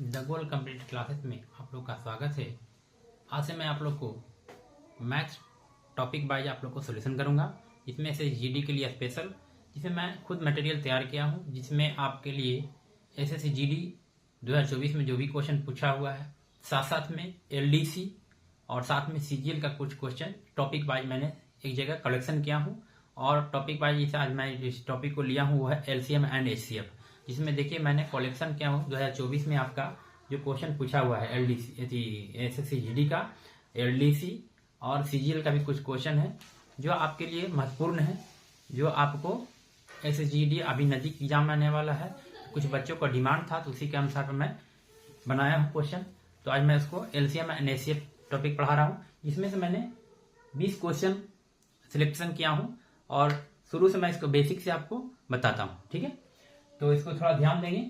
The goal complete classes में आप लोग का स्वागत है। आज से मैं आप लोग को मैथ्स टॉपिक वाइज आप लोग को सोल्यूशन करूंगा। इसमें से जीडी के लिए स्पेशल, जिसमें मैं खुद मटेरियल तैयार किया हूं, जिसमें आपके लिए एसएससी जीडी 2024 में जो भी क्वेश्चन पूछा हुआ है, साथ साथ में एलडीसी और साथ में सीजीएल का कुछ क्वेश्चन टॉपिक वाइज मैंने एक जगह कलेक्शन किया हूँ। और टॉपिक वाइज आज मैं जिस टॉपिक को लिया हूँ वो है एलसीएम एंड एचसीएफ, जिसमें देखिए मैंने कलेक्शन किया हूँ 2024 में आपका जो क्वेश्चन पूछा हुआ है एलडीसी एसएससी जीडी का, एलडीसी और सीजीएल का भी कुछ क्वेश्चन है जो आपके लिए महत्वपूर्ण है, जो आपको एसएससी जीडी अभी नजदीक एग्जाम आने वाला है। कुछ बच्चों का डिमांड था तो उसी के अनुसार मैं बनाया हूँ क्वेश्चन। तो आज मैं उसको एलसीएम एंड एचसीएफ टॉपिक पढ़ा रहा हूँ, जिसमें से मैंने 20 क्वेश्चन सिलेक्शन किया हूँ और शुरू से मैं इसको बेसिक से आपको बताता हूँ। ठीक है, तो इसको थोड़ा ध्यान देंगे।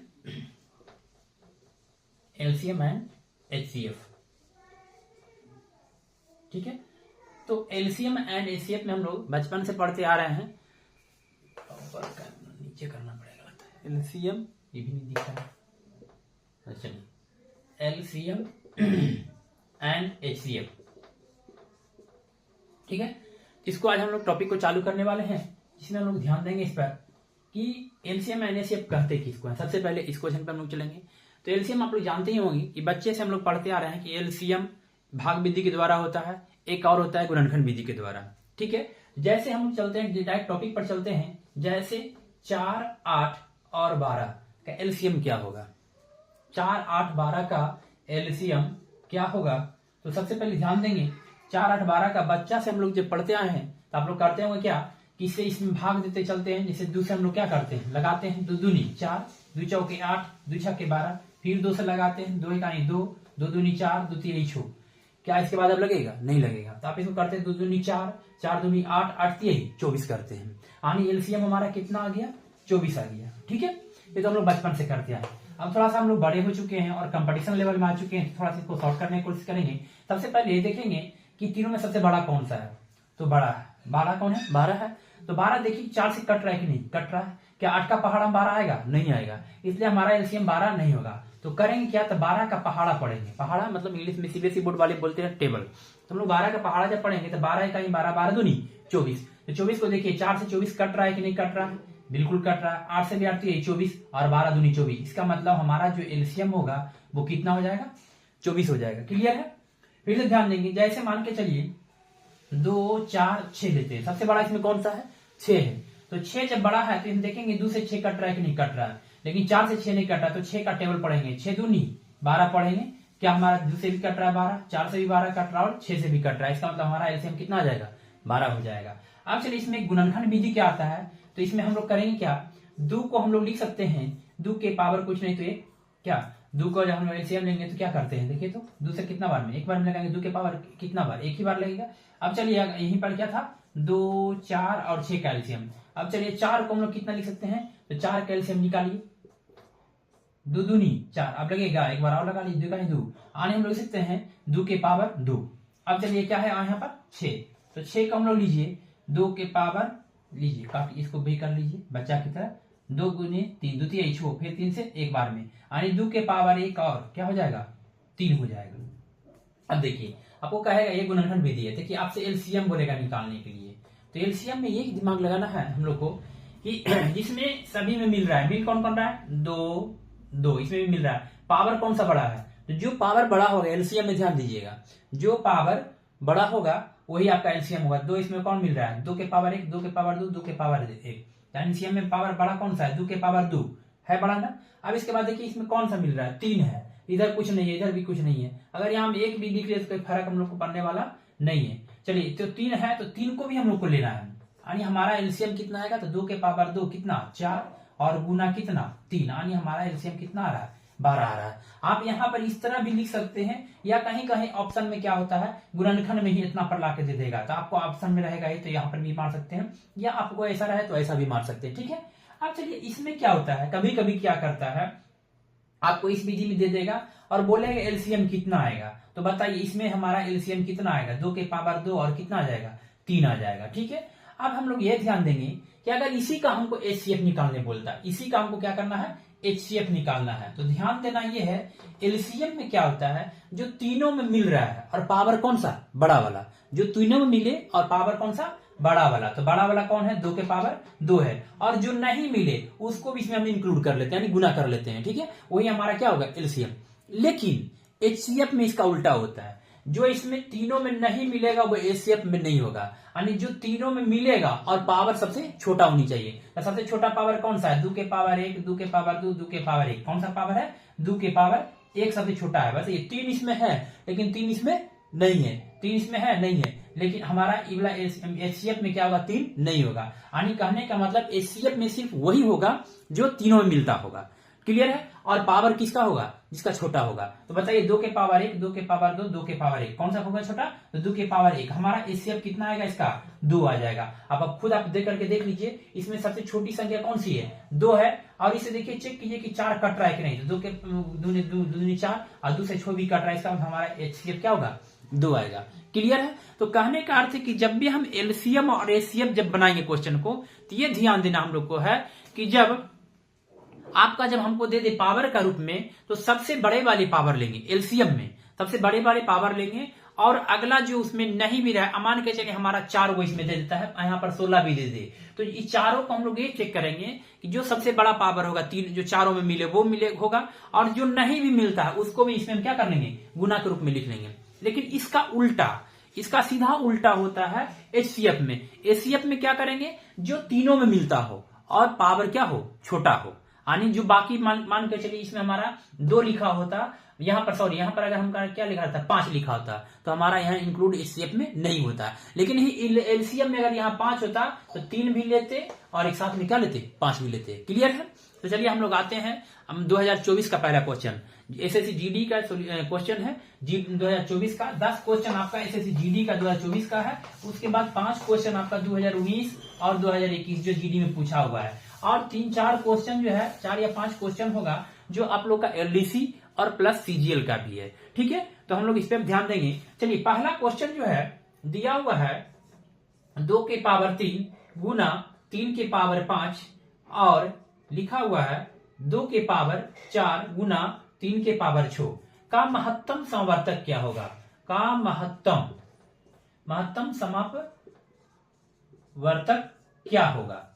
एलसीएम एंड एचसीएफ, ठीक है। तो एलसीएम एंड एचसीएफ में हम लोग बचपन से पढ़ते आ रहे हैं। नीचे करना पड़ेगा लगता है। एलसीएम ये भी नहीं दिख रहा है। चलिए, एलसीएम एंड एचसीएफ, ठीक है। इसको आज हम लोग टॉपिक को चालू करने वाले हैं, जिसमें हम लोग ध्यान देंगे इस पर कि एलसीएम एंड एचसीएफ कहते किसको है। सबसे पहले इस क्वेश्चन पर हम लोग चलेंगे। तो एलसीएम आप लोग जानते ही होंगे कि बच्चे से हम लोग पढ़ते आ रहे हैं कि एलसीएम भाग विधि के द्वारा होता है, एक और होता है गुणनखंड विधि के द्वारा। ठीक है, जैसे हम चलते हैं डायरेक्ट टॉपिक पर चलते हैं। जैसे 4, 8 और 12 का एलसीएम क्या होगा। 4, 8, 12 का एलसीएम क्या होगा। तो सबसे पहले ध्यान देंगे 4, 8, 12 का बच्चा से हम लोग जब पढ़ते आए हैं तो आप लोग करते होंगे क्या कि इससे इसमें भाग देते चलते हैं। जैसे 2 से हम लोग क्या करते हैं, लगाते हैं 2 दूनी 4, 2 चौके 8, 2 छक्के 12, फिर 2 से लगाते हैं 2 एकानी 2, 2 दूनी 4, 2 तिहाई 6। क्या इसके बाद अब लगेगा? नहीं लगेगा। तो आप इसको करते हैं 2 दूनी 4, 4 दूनी 8, 8 तिहाई 24 करते हैं। यानी एलसीएम हमारा कितना आ गया? 24 आ गया। ठीक है, ये तो हम लोग बचपन से करते आए। अब थोड़ा सा हम लोग बड़े हो चुके हैं और कंपटीशन लेवल में आ चुके हैं, थोड़ा सा इसको सॉल्व करने की कोशिश करेंगे। सबसे पहले ये देखेंगे कि तीनों में सबसे बड़ा कौन सा है। तो बड़ा है, 12 कौन है? 12 है। तो 12 देखिए 4 से कट रहा है कि नहीं? कट रहा है। क्या 8 का पहाड़ा 12 आएगा? नहीं आएगा, इसलिए हमारा एलसीएम 12 नहीं होगा। तो करेंगे क्या? तो 12 का पहाड़ा पढ़ेंगे। पहाड़ा मतलब इंग्लिश में सीबीएसई बोर्ड वाले बोलते हैं टेबल। तो हम लोग 12 का पहाड़ा जब पढ़ेंगे तो 12 इकाई 12, 12 दूनी 24। तो 24 को देखिए 4 से 24 कट रहा है कि नहीं कट रहा है? बिल्कुल कट रहा है। 8 से भी 8 24 और 12 दूनी 24। इसका मतलब हमारा जो एलसीएम होगा वो कितना हो जाएगा? 24 हो जाएगा। क्लियर है? फिर से ध्यान देंगे। जैसे मान के चलिए 2, 4, 6 लेते हैं। सबसे बड़ा इसमें कौन सा है? 6 है। तो 6 जब बड़ा है तो हम देखेंगे 2 से 6 कट रहा है कि नहीं कट रहा है, लेकिन 4 से 6 नहीं कट रहा। तो 6 का टेबल पढ़ेंगे। 6 दूनी 12 पढ़ेंगे। क्या हमारा 2 से भी कट रहा है 12, 4 से भी 12 कट रहा है और 6 से भी कट रहा है। इसका मतलब हमारा एलसीएम कितना आ जाएगा? 12 हो जाएगा। अब चलिए इसमें गुणनखंड विधि क्या आता है। तो इसमें हम लोग करेंगे क्या, 2 को हम लोग लिख सकते हैं 2 के पावर कुछ नहीं तो एक, क्या 2 को जब हम लोग एलसीएम लेंगे तो क्या करते हैं, देखिए तो 2 से कितना बार में, एक बार में लगाएंगे। 2 के पावर कितना बार? एक ही बार लगेगा। अब चलिए यहीं पर क्या था, 2, 4 और 6 का एलसीएम। अब चलिए 4 को हम लोग कितना लिख सकते हैं, तो 4 का एलसीएम निकालिए। 2 दूनी 4, अब लगेगा एक बार और लगा लीजिए, 2 का 2 आने हम लोग लिख सकते हैं 2 के पावर 2। अब चलिए क्या है यहाँ पर 6, तो 6 को हम लोग लीजिए 2 के पावर लीजिए, काफी इसको भी कर लीजिए बच्चा की तरह। 2 गुने 3, 2 तिहाई 6, फिर 3 से एक बार में, यानी 2 के पावर 1 और क्या हो जाएगा? 3 हो जाएगा। अब देखिए आपको कहेगा ये गुणनखंड विधि है, देखिए आपसे एलसीएम बोलेगा निकालने के लिए। तो एलसीएम में ये दिमाग लगाना है हम लोग को कि जिसमें सभी में मिल रहा है, मिल कौन कौन रहा है? 2, 2 इसमें भी मिल रहा है। पावर कौन सा बड़ा है? तो जो पावर बड़ा होगा एलसीएम में, ध्यान दीजिएगा, जो पावर बड़ा होगा वही आपका एलसीएम होगा। 2 इसमें कौन मिल रहा है? 2 के पावर 1, 2 के पावर 2, 2 के पावर 1। एलसीएम में पावर बड़ा कौन सा है? 2 के पावर 2 है बड़ा ना। अब इसके बाद देखिए इसमें कौन सा मिल रहा है? 3 है। इधर कुछ नहीं है, इधर भी कुछ नहीं है। अगर यहाँ एक भी लिख ले तो कोई फर्क हम लोग को पड़ने वाला नहीं है। चलिए तो 3 है, तो 3 को भी हम लोग को लेना है। यानी हमारा एलसीएम कितना आएगा? तो 2 के पावर 2 कितना? 4 और गुना कितना? 3। यानी हमारा एलसीएम कितना आ रहा है? 12 आ रहा है। आप यहाँ पर इस तरह भी लिख सकते हैं, या कहीं कहीं ऑप्शन में क्या होता है, गुणनखंड में ही इतना पर लाके दे देगा। तो आपको ऑप्शन में रहेगा ही, तो यहाँ पर भी मार सकते हैं, या आपको ऐसा रहे तो ऐसा भी मार सकते हैं। ठीक है। अब चलिए इसमें क्या होता है, कभी कभी क्या करता है, आपको इस विधि में दे देगा और बोलेगा एलसीएम कितना आएगा। तो बताइए इसमें हमारा एलसीएम कितना आएगा? 2 के पावर 2 और कितना आ जाएगा? 3 आ जाएगा। ठीक है। अब हम लोग ये ध्यान देंगे कि अगर इसी का हमको एचसीएफ निकालने बोलता है, इसी का हमको क्या करना है? HCF निकालना है। तो ध्यान देना ये है, एलसीएम में क्या होता है, जो तीनों में मिल रहा है और पावर कौन सा, बड़ा वाला, जो तीनों में मिले और पावर कौन सा, बड़ा वाला। तो बड़ा वाला कौन है, 2 के पावर 2 है, और जो नहीं मिले उसको भी इसमें हम इंक्लूड कर लेते हैं, यानी गुना कर लेते हैं, ठीक है, वही हमारा क्या होगा, एलसीएम। लेकिन HCF में इसका उल्टा होता है, जो इसमें तीनों में नहीं मिलेगा वो HCF में नहीं होगा, यानी जो तीनों में मिलेगा और पावर सबसे छोटा होनी चाहिए। तो सबसे छोटा पावर कौन सा है, 2 के पावर 1, 2 के पावर 2, 2 के पावर 1, कौन सा पावर है, 2 के पावर 1 सबसे छोटा है। बस ये 3 इसमें है लेकिन 3 इसमें नहीं है, 3 इसमें है नहीं है, लेकिन हमारा HCF में क्या होगा, 3 नहीं होगा। यानी कहने का मतलब HCF में सिर्फ वही होगा जो तीनों में मिलता होगा। क्लियर है, और पावर किसका होगा, जिसका छोटा होगा। तो बताइए 2 के पावर 1, 2 के पावर 2, 2 के पावर 1, कौन सा होगा छोटा, तो 2 के पावर 1। हमारा HCF कितना आएगा, इसका 2 आ जाएगा। अब खुद आप देख करके देख लीजिए, इसमें सबसे छोटी संख्या कौन सी है, 2 है, और इसे देखिए चेक कीजिए कि 4 कट रहा है कि नहीं, तो 2 के 2 4 और 2 से 6 भी कट रहा है, इसका हमारा HCF क्या होगा, 2 आएगा। क्लियर है। तो कहने का अर्थ है कि जब भी हम एलसीएम और HCF जब बनाएंगे क्वेश्चन को, तो ये ध्यान देना हम लोग को है कि जब हमको दे दे पावर का रूप में, तो सबसे बड़े वाली पावर लेंगे, एलसीएम में सबसे बड़े वाले पावर लेंगे, और अगला जो उसमें नहीं भी रहा है, मान के चलिए हमारा 4 वो इसमें दे देता है, यहाँ पर 16 भी दे दे, तो इस चारों को हम लोग ये चेक करेंगे कि जो सबसे बड़ा पावर होगा, 3 जो चारों में मिले वो मिले होगा, और जो नहीं भी मिलता है उसको भी इसमें हम क्या कर लेंगे, गुना के रूप में लिख लेंगे। लेकिन इसका उल्टा, इसका सीधा उल्टा होता है HCF में। HCF में क्या करेंगे, जो तीनों में मिलता हो और पावर क्या हो, छोटा हो, यानी जो बाकी मान के चलिए इसमें हमारा 2 लिखा होता, यहाँ पर सॉरी, यहाँ पर अगर हम क्या लिखा था, 5 लिखा होता, तो हमारा यहाँ इंक्लूड HCF में नहीं होता। लेकिन एलसीएम में अगर यहाँ 5 होता तो 3 भी लेते और एक साथ में क्या लेते, 5 भी लेते। क्लियर है। तो चलिए हम लोग आते हैं, हम 2024 का पहला क्वेश्चन, एसएससी जीडी का क्वेश्चन है, 2024 का 10 क्वेश्चन आपका एसएससी जीडी का 2024 का है। उसके बाद 5 क्वेश्चन आपका 2019 और 2021 जो जीडी में पूछा हुआ है, और 3-4 क्वेश्चन जो है, 4 या 5 क्वेश्चन होगा जो आप लोग का एलडीसी और प्लस सीजीएल का भी है। ठीक है, तो हम लोग इस पर ध्यान देंगे। चलिए पहला क्वेश्चन जो है दिया हुआ है 2 के पावर 3 गुना 3 के पावर 5, और लिखा हुआ है 2 के पावर 4 गुना 3 के पावर 6 का महत्तम समवर्तक क्या होगा, का महत्तम समवर्तक क्या होगा।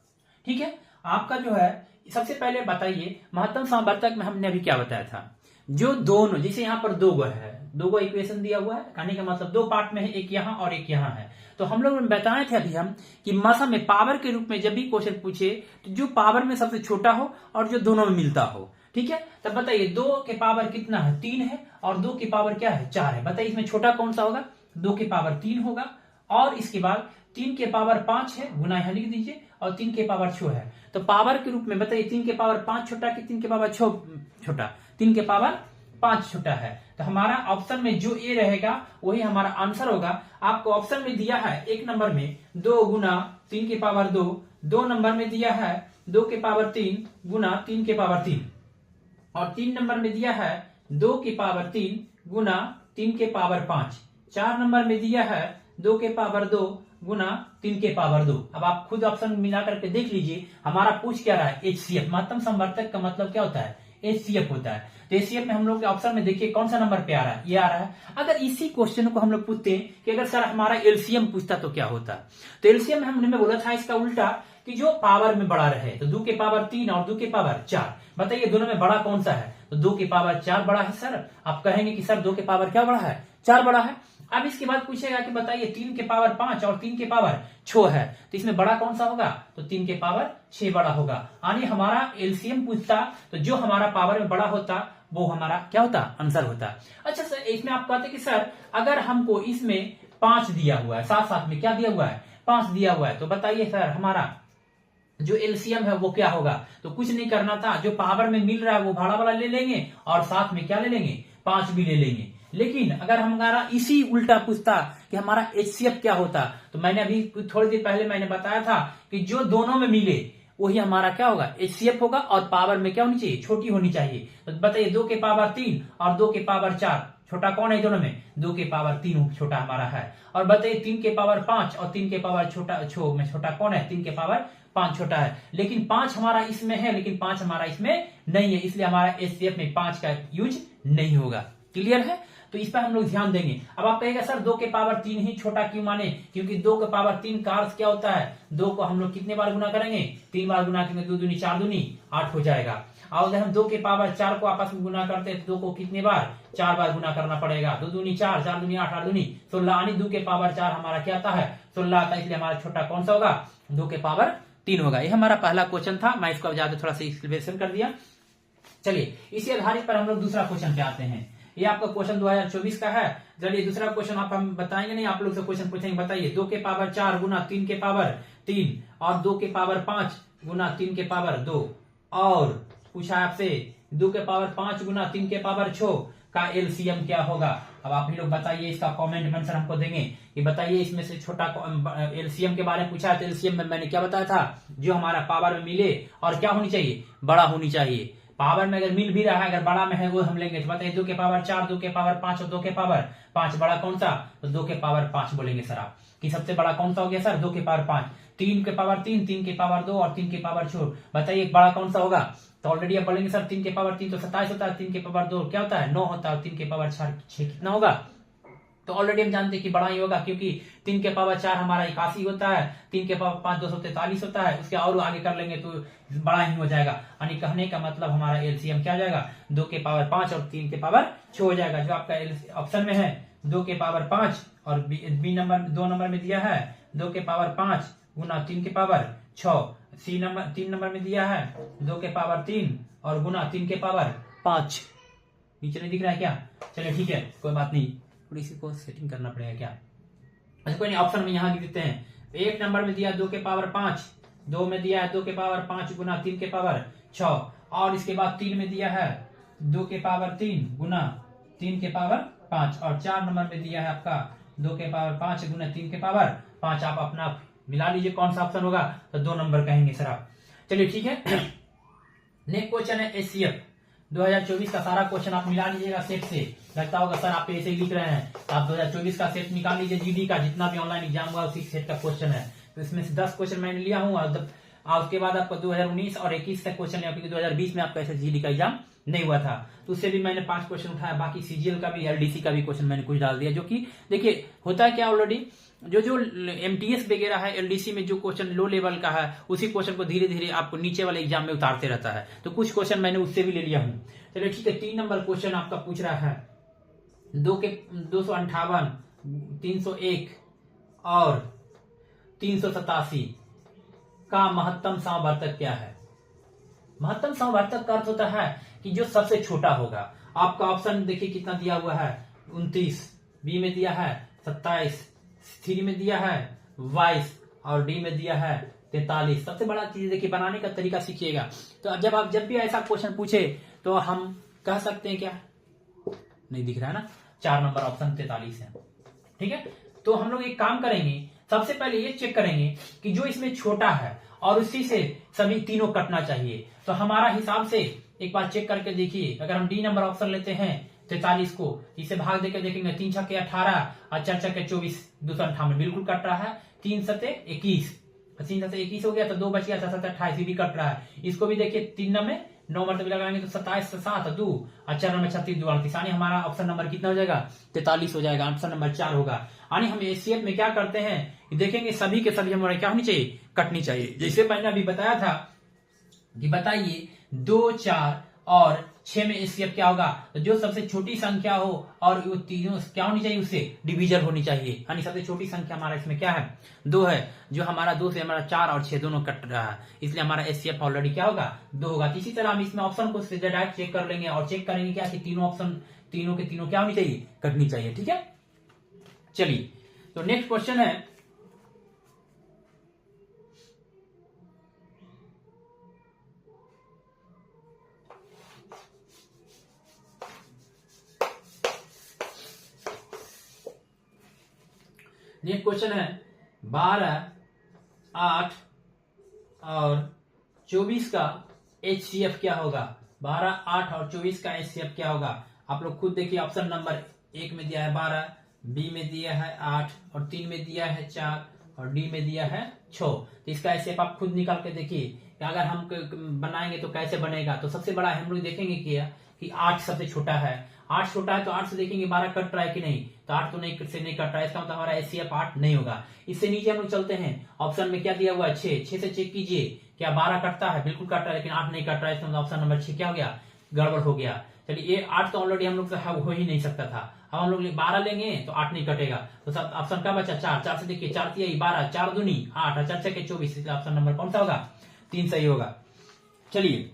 ठीक है, आपका जो है सबसे पहले बताइए महत्तम समवर्तक में हमने अभी क्या बताया था, जो दोनों, जैसे यहाँ पर 2 है, 2 इक्वेशन दिया हुआ है, कहने का मतलब 2 पार्ट में है, एक यहाँ और एक यहाँ है। तो हम लोग बताए थे अभी हम कि मसा में पावर के रूप में जब भी क्वेश्चन पूछे तो जो पावर में सबसे छोटा हो और जो दोनों में मिलता हो। ठीक है, तब बताइए 2 के पावर कितना है, 3 है, और 2 के पावर क्या है, 4 है। बताइए इसमें छोटा कौन सा होगा, 2 के पावर 3 होगा, और इसके बाद 3 के पावर 5 है, गुना यहां लिख दीजिए, और 3 के पावर 6 है। तो पावर के रूप में बताइए 3 के पावर 5 छोटा कि 3 के पावर 6 छोटा, 3 के पावर 5 छोटा है। तो हमारा ऑप्शन में जो ए रहेगा वही हमारा आंसर होगा। आपको ऑप्शन में दिया है 1 नंबर में 2 गुना 3 के पावर 2, 2 नंबर में दिया है 2 के पावर 3 गुना 3 के पावर 3, और 3 नंबर में दिया है 2 के पावर 3 गुना 3 के पावर 5, 4 नंबर में दिया है 2 के पावर 2 गुना 3 के पावर 2। अब आप खुद ऑप्शन मिला करके देख लीजिए, हमारा पूछ क्या रहा है, HCF, महत्तम समवर्तक का मतलब क्या होता है, HCF होता है। तो HCF में हम लोग के ऑप्शन में देखिए कौन सा नंबर पे आ रहा है, ये आ रहा है। अगर इसी क्वेश्चन को हम लोग पूछते हैं कि अगर सर हमारा LCM पूछता तो क्या होता, तो LCM में हमने बोला था इसका उल्टा, कि जो पावर में बड़ा रहे, तो 2 के पावर 3 और 2 के पावर 4, बताइए दोनों में बड़ा कौन सा है, तो 2 के पावर 4 बड़ा है सर। आप कहेंगे कि सर 2 के पावर क्या बड़ा है, 4 बड़ा है। अब इसके बाद पूछेगा कि बताइए 3 के पावर 5 और 3 के पावर 6 है, तो इसमें बड़ा कौन सा होगा, तो 3 के पावर 6 बड़ा होगा। यानी हमारा LCM पूछता तो जो हमारा पावर में बड़ा होता वो हमारा क्या होता, आंसर होता। अच्छा सर, इसमें आप कहते कि सर अगर हमको इसमें 5 दिया हुआ है, साथ साथ में क्या दिया हुआ है, 5 दिया हुआ है, तो बताइए सर हमारा जो LCM है वो क्या होगा। तो कुछ नहीं करना था, जो पावर में मिल रहा है वो बड़ा वाला ले लेंगे और साथ में क्या ले लेंगे, 5 भी ले लेंगे। लेकिन अगर हमारा इसी उल्टा पूछता कि हमारा HCF क्या होता, तो मैंने अभी थोड़ी देर पहले मैंने बताया था कि जो दोनों में मिले वही हमारा क्या होगा, HCF होगा, और पावर में क्या होनी चाहिए, छोटी होनी चाहिए। तो बताइए 2 के पावर 3 और 2 के पावर 4, छोटा कौन है दोनों में, 2 के पावर 3 छोटा हमारा है। और बताइए 3 के पावर 5 और 3 के पावर छोटा में छोटा कौन है, 3 के पावर 5 छोटा है, लेकिन 5 हमारा इसमें है, लेकिन 5 हमारा इसमें नहीं है, इसलिए हमारा एचसीएफ में 5 का यूज नहीं होगा। क्लियर है? तो इस पर हम लोग ध्यान देंगे। अब आप कहेगा सर 2 के पावर 3 ही छोटा क्यों माने? क्योंकि 2 के पावर 3 का अर्थ क्या होता है, 2 को हम लोग कितने बार गुना करेंगे? 3 बार गुना करेंगे, 2 दूनी 4 दूनी 8 हो जाएगा। और अगर हम 2 के पावर 4 को आपस में गुना करते हैं तो 2 को कितने बार? 4 बार गुना करना पड़ेगा। 2 दूनी 4, 4 दूनी 8, 8 दूनी 16, यानी 2 के पावर 4 हमारा क्या आता है? 16 आता है, इसलिए हमारा छोटा कौन सा होगा? 2 के पावर 3 होगा। ये हमारा पहला क्वेश्चन था, मैं इसको ज्यादा थोड़ा सा एक्सप्लेनेशन कर दिया। चलिए इसी आधारित पर हम लोग दूसरा क्वेश्चन पे आते हैं। ये आपका क्वेश्चन 2024 का है। चलिए दूसरा क्वेश्चन आप हम बताएंगे नहीं, आप लोग से क्वेश्चन पूछेंगे, बताइए 2 के पावर 4 गुना 3 के पावर 3 और 2 के पावर 5 गुना 3 के पावर 2, और पूछा आपसे 2 के पावर 5 गुना 3 के पावर 6 का एलसीएम क्या होगा। अब आप ही लोग बताइए, इसका कमेंट में आंसर हमको देंगे कि बताइए इसमें से छोटा एलसीएम के बारे में पूछा है। तो एलसीएम में मैंने क्या बताया था, जो हमारा पावर में मिले और क्या होनी चाहिए, बड़ा होनी चाहिए। पावर में अगर मिल भी रहा है, अगर बड़ा में है वो हम लेंगे। तो बताइए 2 के पावर 4, 2 के पावर 5 और 2 के पावर 5 बड़ा कौन सा? तो 2 के पावर 5 बोलेंगे सर आप, कि सबसे बड़ा कौन सा हो गया सर? 2 के पावर 5। 3 के पावर 3, 3 के पावर 2 और 3 के पावर 6, बताइए बड़ा कौन सा होगा? तो ऑलरेडी आप बोलेंगे सर 3 के पावर 3 तो 27 होता है, 3 के पावर 2 क्या होता है? 9 होता है, 3 के पावर 6 कितना होगा? तो ऑलरेडी हम जानते हैं कि बड़ा ही होगा, क्योंकि 3 के पावर 4 हमारा 81 होता है, 3 के पावर 5 243 होता है, उसके और आगे कर लेंगे तो बड़ा ही हो जाएगा। यानी कहने का मतलब हमारा एलसीएम क्या हो जाएगा? 2 के पावर 5 और 3 के पावर 6 हो जाएगा। जो आपका ऑप्शन में है 2 के पावर 5 और बी नंबर 2 नंबर में दिया है 2 के पावर 5 गुना 3 के पावर 6, सी नंबर 3 नंबर में दिया है 2 के पावर 3 और गुना 3 के पावर 5। नीचे नहीं दिख रहा है क्या? चलिए ठीक है, कोई बात नहीं, थोड़ी सी को सेटिंग करना पड़ेगा क्या। अच्छा कोई नहीं, ऑप्शन में यहाँ लिख देते हैं। 1 नंबर में दिया 2 के पावर 5, 2 में दिया है 2 के पावर 5 गुना 3 के पावर 6, और इसके बाद 3 में दिया है 2 के पावर 3 गुना 3 के पावर 5, और 4 नंबर में दिया है आपका 2 के पावर 5 गुना 3 के पावर 5। आप अपना मिला लीजिए कौन सा ऑप्शन होगा, तो 2 नंबर कहेंगे सर आप। चलिए ठीक है। नेक्स्ट क्वेश्चन है एचसीएफ 2024 का सारा क्वेश्चन आप मिला लीजिएगा सेट से। लगता होगा सर आप ऐसे ही लिख रहे हैं, तो आप 2024 का सेट निकाल लीजिए, जीडी का जितना भी ऑनलाइन एग्जाम हुआ उसी सेट का क्वेश्चन है। तो इसमें से 10 क्वेश्चन मैंने लिया हूँ, और उसके बाद आपको 2019 और 21 का क्वेश्चन लिया, क्योंकि 2020 में आपका ऐसे जीडी का एग्जाम नहीं हुआ था, तो उससे भी मैंने 5 क्वेश्चन उठाया। बाकी सीजीएल का भी, एलडीसी का भी क्वेश्चन मैंने कुछ डाल दिया, जो कि देखिए होता है क्या, ऑलरेडी जो एमटीएस वगैरह है, एलडीसी में जो क्वेश्चन लो लेवल का है, उसी क्वेश्चन को धीरे धीरे आपको नीचे वाले एग्जाम में उतारते रहता है। तो कुछ क्वेश्चन मैंने उससे भी ले लिया हूं। चलिए ठीक है, 3 नंबर क्वेश्चन आपका पूछ रहा है 258, 301 और 387 का महत्तम समवर्तक क्या है। महत्तम समवर्तक का अर्थ होता है कि जो सबसे छोटा होगा। आपका ऑप्शन देखिए कितना दिया हुआ है, 29, बी में दिया है 27, सी में दिया है 22 और डी में दिया है 43। सबसे बड़ा चीज देखिए, बनाने का तरीका सीखिएगा। तो अब जब भी ऐसा क्वेश्चन पूछे तो हम कह सकते हैं क्या, नहीं दिख रहा है ना, 4 नंबर ऑप्शन 43 है। ठीक है, तो हम लोग एक काम करेंगे, सबसे पहले ये चेक करेंगे कि जो इसमें छोटा है और उसी से सभी तीनों कटना चाहिए। तो हमारा हिसाब से एक बार चेक करके देखिए, अगर हम डी नंबर ऑप्शन लेते हैं 43 को, इसे भाग देकर देखेंगे 3 छक्के 18 और 4 छक्के 24, 258 बिल्कुल कट रहा है। 3 सते 21, 3 सते 21 हो गया, तो 2 बच गया, 7 28 भी कट रहा है। इसको भी देखिए 3 में 9 मरतबे लगाएंगे तो 27 से 7 2 और 4 में 36 2 38, यानी हमारा ऑप्शन नंबर कितना हो जाएगा, 43 हो जाएगा। ऑप्शन नंबर 4 होगा। यानी हम एचसीएफ में क्या करते हैं, देखेंगे सभी के सभी हमारे क्या होनी चाहिए, कटनी चाहिए। जैसे मैंने अभी बताया था कि बताइए 2, 4 और 6 में एचसीएफ क्या होगा, तो जो सबसे छोटी संख्या हो और वो तीनों क्या होनी चाहिए, उससे डिवीजन होनी चाहिए। यानी सबसे छोटी संख्या हमारा इसमें क्या है, 2 है, जो हमारा 2 से हमारा 4 और 6 दोनों कट रहा है, इसलिए हमारा एचसीएफ ऑलरेडी क्या होगा, 2 होगा। इसी तरह हम इसमें ऑप्शन को डायरेक्ट चेक कर लेंगे और चेक करेंगे क्या कि तीनों ऑप्शन तीनों के तीनों क्या होनी चाहिए, कटनी चाहिए। ठीक है, चलिए तो नेक्स्ट क्वेश्चन है नेक्स्ट क्वेश्चन है 12, 8 और 24 का एचसीएफ क्या होगा। 12, 8 और 24 का एचसीएफ क्या होगा, आप लोग खुद देखिए। ऑप्शन नंबर 1 में दिया है 12, बी में दिया है 8 और 3 में दिया है 4 और डी में दिया है 6। तो इसका ऐसे आप खुद निकाल के देखिए कि अगर हम बनाएंगे तो कैसे बनेगा। तो सबसे बड़ा हम लोग देखेंगे कि 8 सबसे छोटा है। 8 छोटा है तो 8 से देखेंगे 12 कट रहा है कि नहीं, तो 8 तो नहीं से नहीं कट रहा है, इसका मतलब हमारा एचसीएफ 8 नहीं होगा। इससे नीचे हम लोग चलते हैं, ऑप्शन में क्या दिया हुआ है 6 से चेक कीजिए क्या 12 कटता है, बिल्कुल कट रहा है, लेकिन 8 नहीं कट रहा है, इसका मतलब ऑप्शन नंबर 6 क्या हो गया, गड़बड़ हो गया। चलिए ये 8 तो ऑलरेडी हम लोग से हो ही नहीं सकता था, अब हम लोग 12 लेंगे तो 8 नहीं कटेगा, तो सब ऑप्शन का बचा 4। 4 से देखिए 4 3 12, 4 दूनी 8 और 4 6 24, इसलिए ऑप्शन नंबर कौन सा होगा, 3 सही होगा। चलिए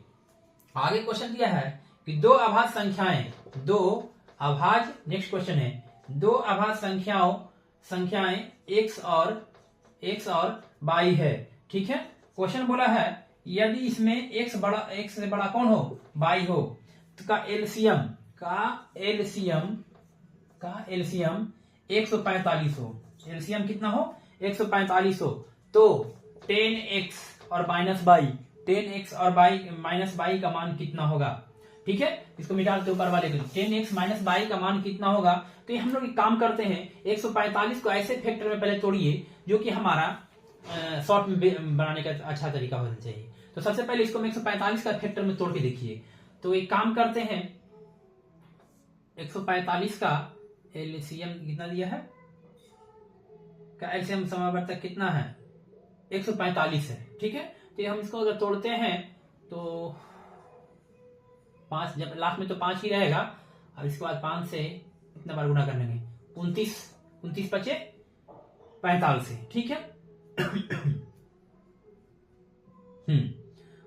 आगे क्वेश्चन दिया है कि दो अभाज्य संख्याएं, नेक्स्ट क्वेश्चन है, दो अभाज्य संख्याएं x और y है, ठीक है। क्वेश्चन बोला है यदि इसमें x से बड़ा कौन हो, y हो, तो का एलसीएम 145 हो, एलसीएम कितना हो 145 हो, तो 10x और माइनस बाई का मान कितना होगा, ठीक है। इसको मिटा देते ऊपर वाले को, 10x माइनस बाई का मान कितना होगा। तो ये हम लोग एक काम करते हैं, 145 को ऐसे फैक्टर में पहले तोड़िए जो कि हमारा शॉर्ट में बनाने का अच्छा तरीका होना चाहिए। तो सबसे पहले इसको 145 का फैक्टर में तोड़ के देखिए। तो एक काम करते हैं, 145 का एलसीएम कितना दिया है, का एलसीएम समावर्तक कितना है 145 है, ठीक है। तो हम इसको अगर तोड़ते हैं तो 5, जब लास्ट में तो 5 ही रहेगा, अब इसके बाद 5 से कितना बार गुणा कर लेंगे, 29 बचे 45 से, ठीक है।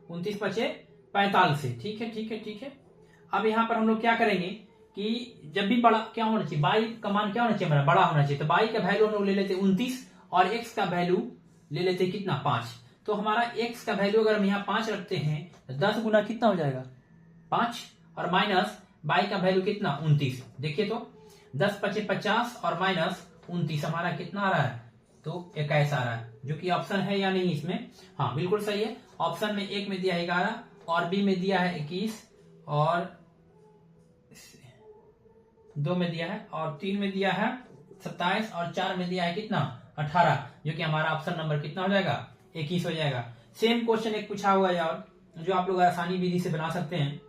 29 बचे 45 से, ठीक है। अब यहां पर हम लोग क्या करेंगे कि जब भी बड़ा क्या होना चाहिए, बाई का मान क्या होना चाहिए हमारा, बड़ा होना चाहिए। तो बाई का वैल्यू हम लोग ले लेते 29 और एक्स का वैल्यू ले लेते कितना 5। तो हमारा एक्स का वैल्यू अगर हम यहाँ 5 रखते हैं तो 10 गुना कितना हो जाएगा 5, और माइनस बाई का वैल्यू कितना 29। देखिए तो 10 पचे 50 और माइनस 29 हमारा कितना आ रहा है, तो 21 आ रहा है, जो कि ऑप्शन है या नहीं इसमें, हाँ बिल्कुल सही है। ऑप्शन में 1 में दिया है 11 और बी में दिया है 21 और 2 में दिया है और 3 में दिया है 27 और 4 में दिया है कितना 18, जो कि हमारा ऑप्शन नंबर कितना हो जाएगा 21 हो जाएगा। सेम क्वेश्चन एक पूछा हुआ है और जो आप लोग आसानी विधि से बना सकते हैं,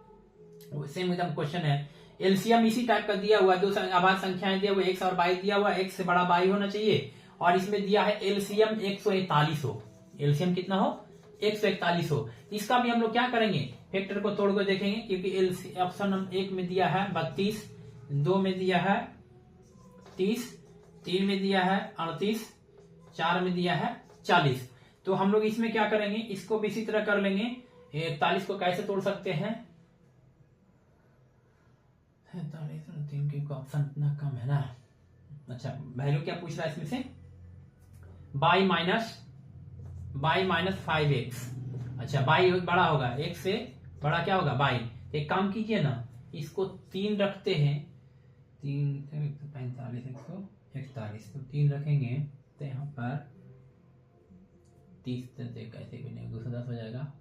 सेम एकदम क्वेश्चन है। एलसीएम इसी टाइप का दिया हुआ, दो अभाज्य संख्याएं दिया हुआ, x और y दिया हुआ, x से बड़ा y होना चाहिए, और इसमें दिया है एलसीएम 141 हो, एलसीएम कितना हो 141 हो। इसका भी हम लोग क्या करेंगे, फैक्टर को तोड़ कर देखेंगे, क्योंकि ऑप्शन 1 में दिया है 32, 2 में दिया है 30, 3 में दिया है 38, 4 में दिया है 40। तो हम लोग इसमें क्या करेंगे, इसको भी इसी तरह कर लेंगे। 41 को कैसे तोड़ सकते हैं, 3 के ऑप्शन इतना कम है ना। अच्छा वैल्यू क्या पूछ रहा है इसमें से, बाई माइनस 5x। अच्छा बाई बड़ा होगा, x से बड़ा क्या होगा बाई। एक काम कीजिए ना, इसको 3 रखते हैं, 3 145 141, तो 3 रखेंगे तो यहाँ पर 30 कैसे भी नहीं, 210 हो जाएगा।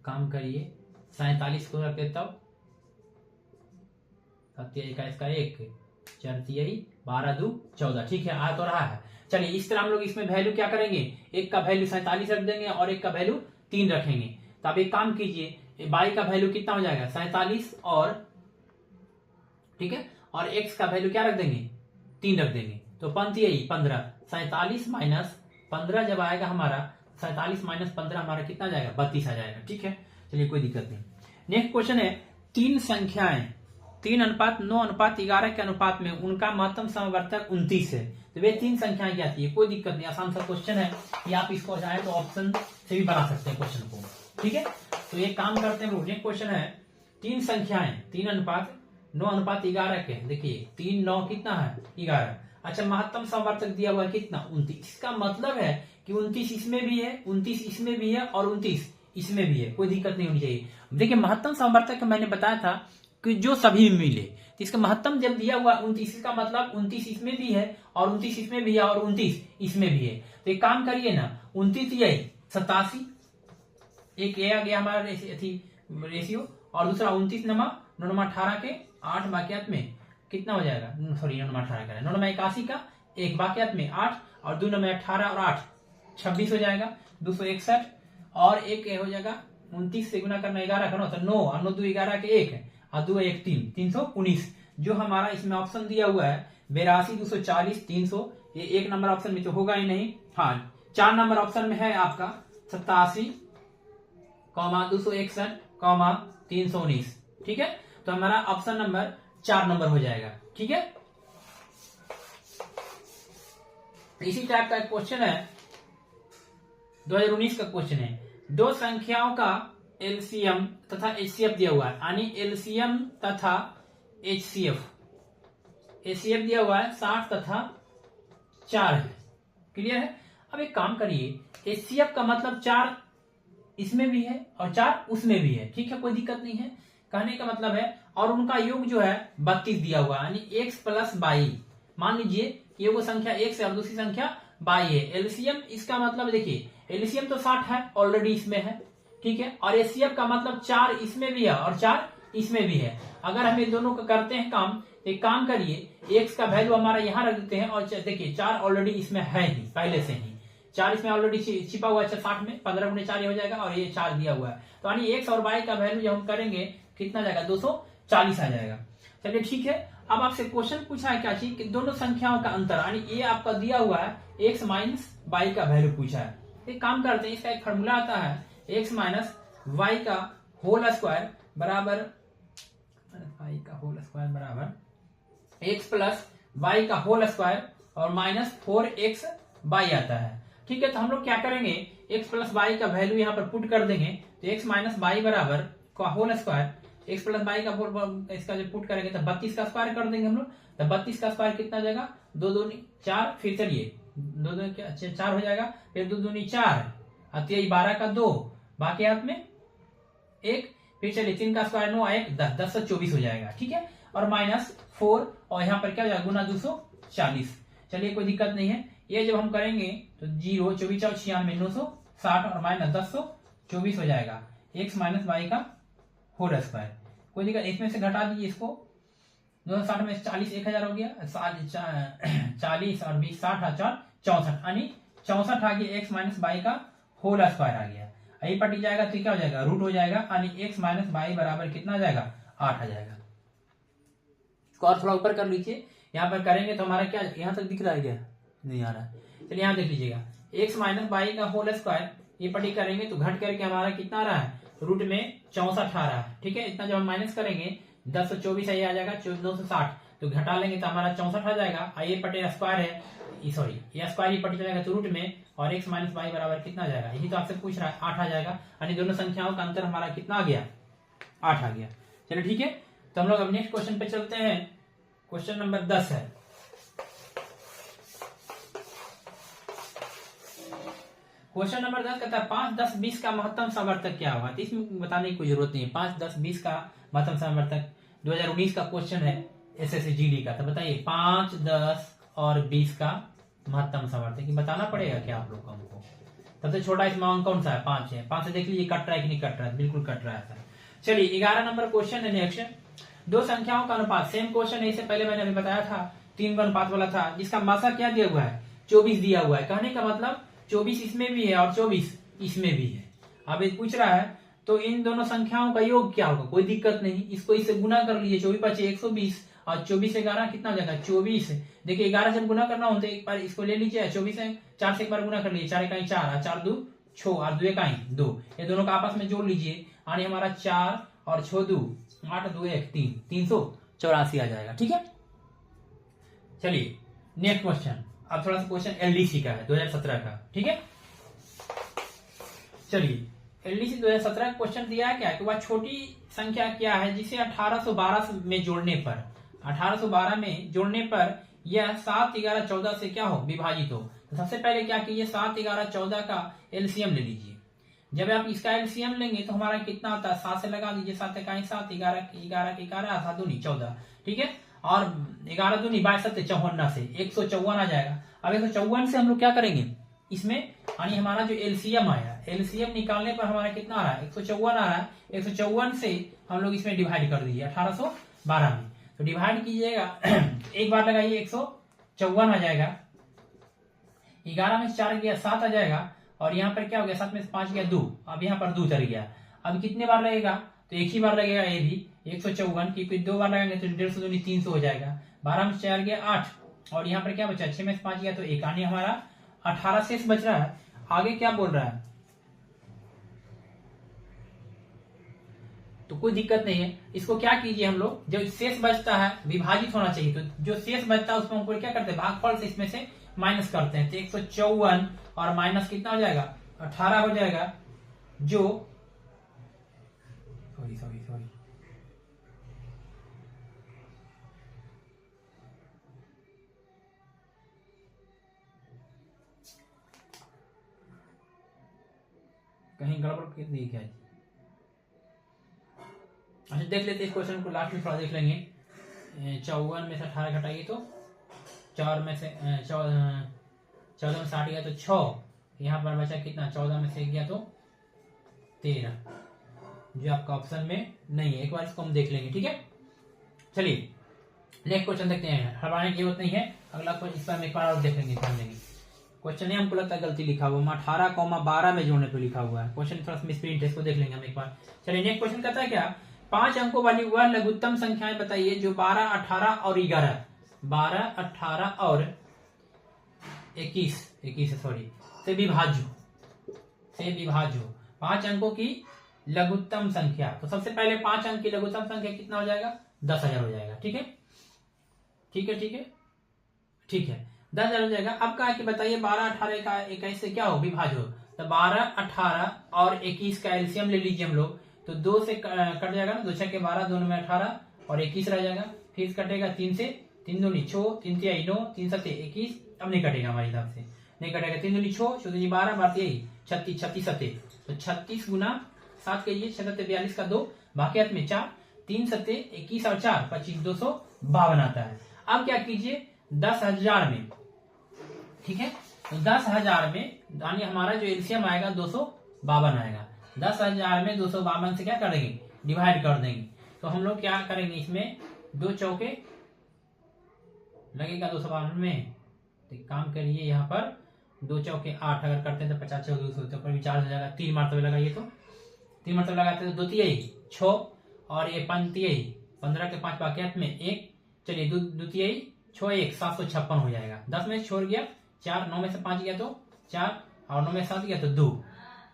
काम करिए 47 को रख देता हूं, 27 का 1 4 12 2 14, ठीक है आ तो रहा है। चलिए इस तरह हम लोग इसमें वैल्यू क्या करेंगे, एक का वैल्यू 47 रख देंगे और एक का वैल्यू 3 रखेंगे। तो आप एक काम कीजिए, बाई का वैल्यू कितना हो जाएगा 47 और ठीक है, और एक्स का वैल्यू क्या रख देंगे 3 रख देंगे, तो पंक्ति यही 15, 47 माइनस 15 जब आएगा हमारा, 47 माइनस 15 हमारा कितना आ जाएगा 32 आ जाएगा, ठीक है। चलिए कोई दिक्कत नहीं। नेक्स्ट क्वेश्चन है, 3 संख्याएं 3:9:11 के अनुपात में उनका महत्तम समवर्तक 29 है, तो वे 3 संख्याएं क्या थी, कोई दिक्कत नहीं, आसान सा क्वेश्चन है, कि आप इसको चाहे तो ऑप्शन से भी बना सकते हैं क्वेश्चन को, ठीक है। तो ये काम करते हैं, नेक्स्ट क्वेश्चन है, 3 संख्याएं 3:9:11 के, देखिए 3 9 कितना है 11। अच्छा महत्तम समवर्तक दिया हुआ है कितना 29, इसका मतलब है कि 29 इसमें भी है, 29 इसमें भी है और 29 इसमें भी है, कोई दिक्कत नहीं होनी चाहिए। देखिए महत्तम समवर्तक मैंने बताया था कि जो सभी में मिले, तो इसका महत्तम जब दिया हुआ 29 का मतलब 29 इसमें भी है और 29 इसमें भी है और 29 इसमें भी है। तो एक काम करिए ना, 29 यही 87, एक ये आ गया हमारा रेशियो, और दूसरा 29 नमा 18 के 8 बाकियात में कितना हो जाएगा, सॉरी 9 18 का 9 81 का 1 बाकियात में 8 और 2 9 18 और 8 26 हो जाएगा 261 और एक हो जाएगा 29 से गुना करना 11 का 9 तो 9 और 9 2 11 के 1 और 2 1 3 319 जो हमारा इसमें ऑप्शन दिया हुआ है 82 240 300 ये 1 नंबर ऑप्शन में तो होगा ही नहीं। हाँ 4 नंबर ऑप्शन में है आपका 87 261 319 ठीक है। तो हमारा ऑप्शन नंबर 4 नंबर हो जाएगा ठीक है। इसी टाइप का एक क्वेश्चन है 2019 का क्वेश्चन है, दो संख्याओं का एलसीएम तथा एचसीएफ दिया हुआ है, यानी एलसीएम तथा एचसीएफ दिया हुआ है 60 तथा 4 है, क्लियर है। अब एक काम करिए एचसीएफ का मतलब 4 इसमें भी है और 4 उसमें भी है, ठीक है कोई दिक्कत नहीं है, कहने का मतलब है। और उनका योग जो है 32 दिया हुआ है, यानी x प्लस 22। मान लीजिए ये वो संख्या x है और दूसरी संख्या y है। एलसीएम इसका मतलब देखिए एलसीएम तो 60 है ऑलरेडी इसमें है, ठीक है। और एचसीएफ का मतलब 4 इसमें भी है और 4 इसमें भी है। अगर हम इन दोनों का करते हैं काम, एक काम करिए x का वैल्यू हमारा यहाँ रख देते हैं और देखिए 4 ऑलरेडी इसमें है ही पहले से ही, 4 इसमें ऑलरेडी छिपा हुआ है 60 में, 15 गुणे 4 हो जाएगा और ये 4 दिया हुआ है। तो यानी x और y का वैल्यू जब हम करेंगे कितना जाएगा 240 आ जाएगा। चलिए ठीक है। अब आपसे क्वेश्चन पूछा है क्या चीज कि दोनों संख्याओं का अंतर, यानी ये आपका दिया हुआ है x माइनस y का वैल्यू पूछा है। एक काम करते हैं, इसका एक फॉर्मूला आता है x माइनस y का होल स्क्वायर बराबर x प्लस y का होल स्क्वायर और माइनस 4x y आता है, ठीक है। तो हम लोग क्या करेंगे x प्लस y का वैल्यू यहाँ पर पुट कर देंगे, तो x माइनस y बराबर का whole square x plus y का होल, इसका जो पुट करेंगे तो 32 का स्क्वायर कर देंगे हम लोग। तो 32 का स्क्वायर कितना जाएगा 2 2 4, फिर चलिए 2 2 4 हो जाएगा, फिर 2 2 4 अत्यय 12 का 2 बाकी हाथ में 1, फिर चलिए 3 का स्क्वायर 9 1 10 10 से 24 हो जाएगा, ठीक है। और माइनस 4 और यहाँ पर क्या हो जाएगा गुना 240। चलिए कोई दिक्कत नहीं है। ये जब हम करेंगे तो 0 24 4 96 960 और माइनस 1024 हो जाएगा x माइनस वाई का होल स्क्वायर। कोई दिक्कत, इसमें से घटा दीजिए इसको, 260 में 40 1000 हो गया, 40 और 20 60 4 64, यानी 64 आ गया x माइनस वाई का होल स्क्वायर आ गया। यही पटी जाएगा तो क्या हो जाएगा रूट हो जाएगा, यानी x माइनस वाई बराबर कितना आ जाएगा 8 आ जाएगा। इसको और थोड़ा ऊपर कर लीजिए, यहाँ पर करेंगे तो हमारा क्या यहाँ तक दिख रहा है क्या, नहीं आ रहा है। चलिए यहाँ देख लीजिएगा x माइनस वाई का होल स्क्वायर, ये पटी करेंगे तो घट करके हमारा कितना आ रहा है रूट में 64 आ रहा है, ठीक है। इतना जब हम माइनस करेंगे 1024 ये आ जाएगा 260, तो घटा लेंगे तो हमारा 64 आ जाएगा। ये पटे स्क्वायर है, सॉरी ये स्क्वायर ही पटी जाएगा तो रूट में, और x माइनस वाई बराबर कितना आ जाएगा, यही तो आपसे पूछ रहा है 8 आ जाएगा, यानी दोनों संख्याओं का अंतर हमारा कितना आ गया 8 आ गया। चलिए ठीक है। तो हम लोग अब नेक्स्ट क्वेश्चन पे चलते हैं। क्वेश्चन नंबर 10 है। क्वेश्चन नंबर 10 कहता है 5 10 20 का महत्तम सामर्थ्य क्या होगा। तो इसमें बताने की कोई जरूरत नहीं है, 5 10 20 का महत्तम सामर्थ्य 2019 का क्वेश्चन है एसएससी जीडी का। तो बताइए 5 10 और 20 का महत्तम सामर्थ्य कि बताना पड़ेगा क्या आप लोग को हमको। सबसे छोटा इसमें अंक कौन सा है 5 है, 5 से देख लीजिए कट रहा है कि नहीं कट रहा है, बिल्कुल कट रहा है सर। चलिए 11 नंबर क्वेश्चन है नेक्स्ट, दो संख्याओं का अनुपात, सेम क्वेश्चन है, इससे पहले मैंने अभी बताया था 3 का अनुपात वाला था, जिसका मासा क्या दिया हुआ है 24 दिया हुआ है। कहने का मतलब 24 इसमें भी है और 24 इसमें भी है। अब ये पूछ रहा है तो इन दोनों संख्याओं का योग क्या होगा, कोई दिक्कत नहीं, इसको इससे गुना कर लीजिए, 24 5 120 और 24 से 11 कितना हो जाएगा 24। देखिए 11 से गुना करना हो तो एक बार इसको ले लीजिए, 24 से 4 से एक बार गुना कर लीजिए, 4 इकाई 4 और 4 2 6 और 2 इकाई 2, ये दोनों का आपस में जोड़ लीजिए, यानी हमारा 4 और 6 2 8 2 1 3 384 आ जाएगा, ठीक है। चलिए नेक्स्ट क्वेश्चन, अब थोड़ा सा क्वेश्चन एलडीसी का है 2017 का, ठीक है। चलिए एलडीसी 2017 क्वेश्चन दिया है क्या कि वह छोटी संख्या क्या है जिसे 1812 में जोड़ने पर 1812 में जोड़ने पर यह 7 11 14 से क्या हो विभाजित हो। तो सबसे पहले क्या कीजिए 7 11 14 का एलसीएम ले लीजिए। जब आप इसका एलसीएम लेंगे तो हमारा कितना आता है 7 से लगा दीजिए, 7 इकाई 7 11 11 7 दूनी 14, ठीक है। और 11 दूनी 22 7 54 से 154 आ जाएगा। अब 154 से हम लोग क्या करेंगे इसमें, यानी हमारा जो एलसीएम आया, एलसीएम निकालने पर हमारा कितना आ रहा है 154 आ रहा है। 154 से हम लोग इसमें डिवाइड कर दीजिए 1812 में, तो डिवाइड कीजिएगा एक बार लगाइए 154 आ जाएगा, 11 में 4 गया 7 आ जाएगा, और यहाँ पर क्या हो गया 7 में 5 गया 2, अब यहाँ पर 2 चल गया। अब कितने बार लगेगा, तो एक ही बार लगेगा ये भी 154, क्योंकि 2 बार लगाएंगे तो 150 दूनी 300 हो जाएगा। 12 में 4 गया 8, और यहाँ पर क्या बचा 6 में 5 गया तो 1, यानी हमारा 18 शेष बच रहा है। आगे क्या बोल रहा है, तो कोई दिक्कत नहीं है। इसको क्या कीजिए हम लोग, जो शेष बचता है विभाजित होना चाहिए, तो जो शेष बचता है उसमें हमको क्या करते हैं, भागफल से इसमें से माइनस करते हैं। तो 154 और माइनस कितना हो जाएगा 18 हो जाएगा, जो सॉरी कहीं गड़बड़ कर दी क्या। अच्छा देख लेते हैं इस क्वेश्चन को, लास्ट में थोड़ा देख लेंगे। 54 में से 18 घटाइए तो 4 में से 14 में 60 गया तो 6, यहाँ पर बचा कितना 14 में से गया तो 13, जो आपका ऑप्शन में नहीं है। एक बार इसको हम देख लेंगे, ठीक है। चलिए नेक्स्ट क्वेश्चन देखते हैं, हड़बड़ाने की जरूरत नहीं है। अगला क्वेश्चन इस पर हम एक बार और देख लेंगे, ध्यान देंगे। क्वेश्चन हमको लगता है गलती लिखा हुआ, 18,12 में जोड़ने पे लिखा हुआ है। क्वेश्चन थोड़ा मिसप्रिंट है, इसको देख लेंगे हम एक बार। चलिए नेक्स्ट क्वेश्चन कहता है क्या, 5 अंकों वाली वह लघुत्तम संख्याएं बताइए जो 12, 18 और 11 12, 18 और 21 से विभाज्य हो। 5 अंकों की लघुत्तम संख्या, तो सबसे पहले 5 अंक की लघुत्तम संख्या कितना हो जाएगा 10,000 हो जाएगा, ठीक है 10,000 हो जाएगा। अब कहा कि बताइए 12, 18 का 21 से क्या हो विभाज्य हो, तो 12, 18 और 21 का एलसीएम ले लीजिए हम लोग, तो 2 से कट जाएगा ना, 2 6 के 12, 2 में 18 और 21 रह जाएगा। फिर कटेगा 3 से, 3 दूनी 6, 3 तिहाई 9, 3 सत्ते 21, अब नहीं कटेगा हमारे हिसाब से, नहीं कटेगा। 3 दूनी 6, 6 दूनी 12, 12 तिहाई 36, 36 सत्ते, तो 36 गुना 7 कीजिए, 6 सत्ते 42 का 2, बाकी में 4, 3 सत्ते 21 और 4 25, 252 आता है। अब क्या कीजिए 10,000 में, ठीक है, तो 10,000 में यानी हमारा जो एलसीएम आएगा 252 आएगा। 10,000 में 252 से क्या करेंगे डिवाइड कर देंगे। तो हम लोग क्या करेंगे, इसमें 2 चौके लगेगा 252 में, तो काम करिए यहाँ पर 2 चौके 8 अगर करते हैं तो 50 चौके 200, तो पर भी 4 हो जाएगा। 3 मरतबे लगाइए, तो 3 मरतबे लगाते हैं तो 2 तिहाई 6 और ये 5 तिहाई 15 के 5 बाकियात में 1, चलिए 2 तिहाई 6 1 756 हो जाएगा। 10 में छोड़ गया 4, 9 में से 5 गया तो 4 और 9 में 7 गया तो 2।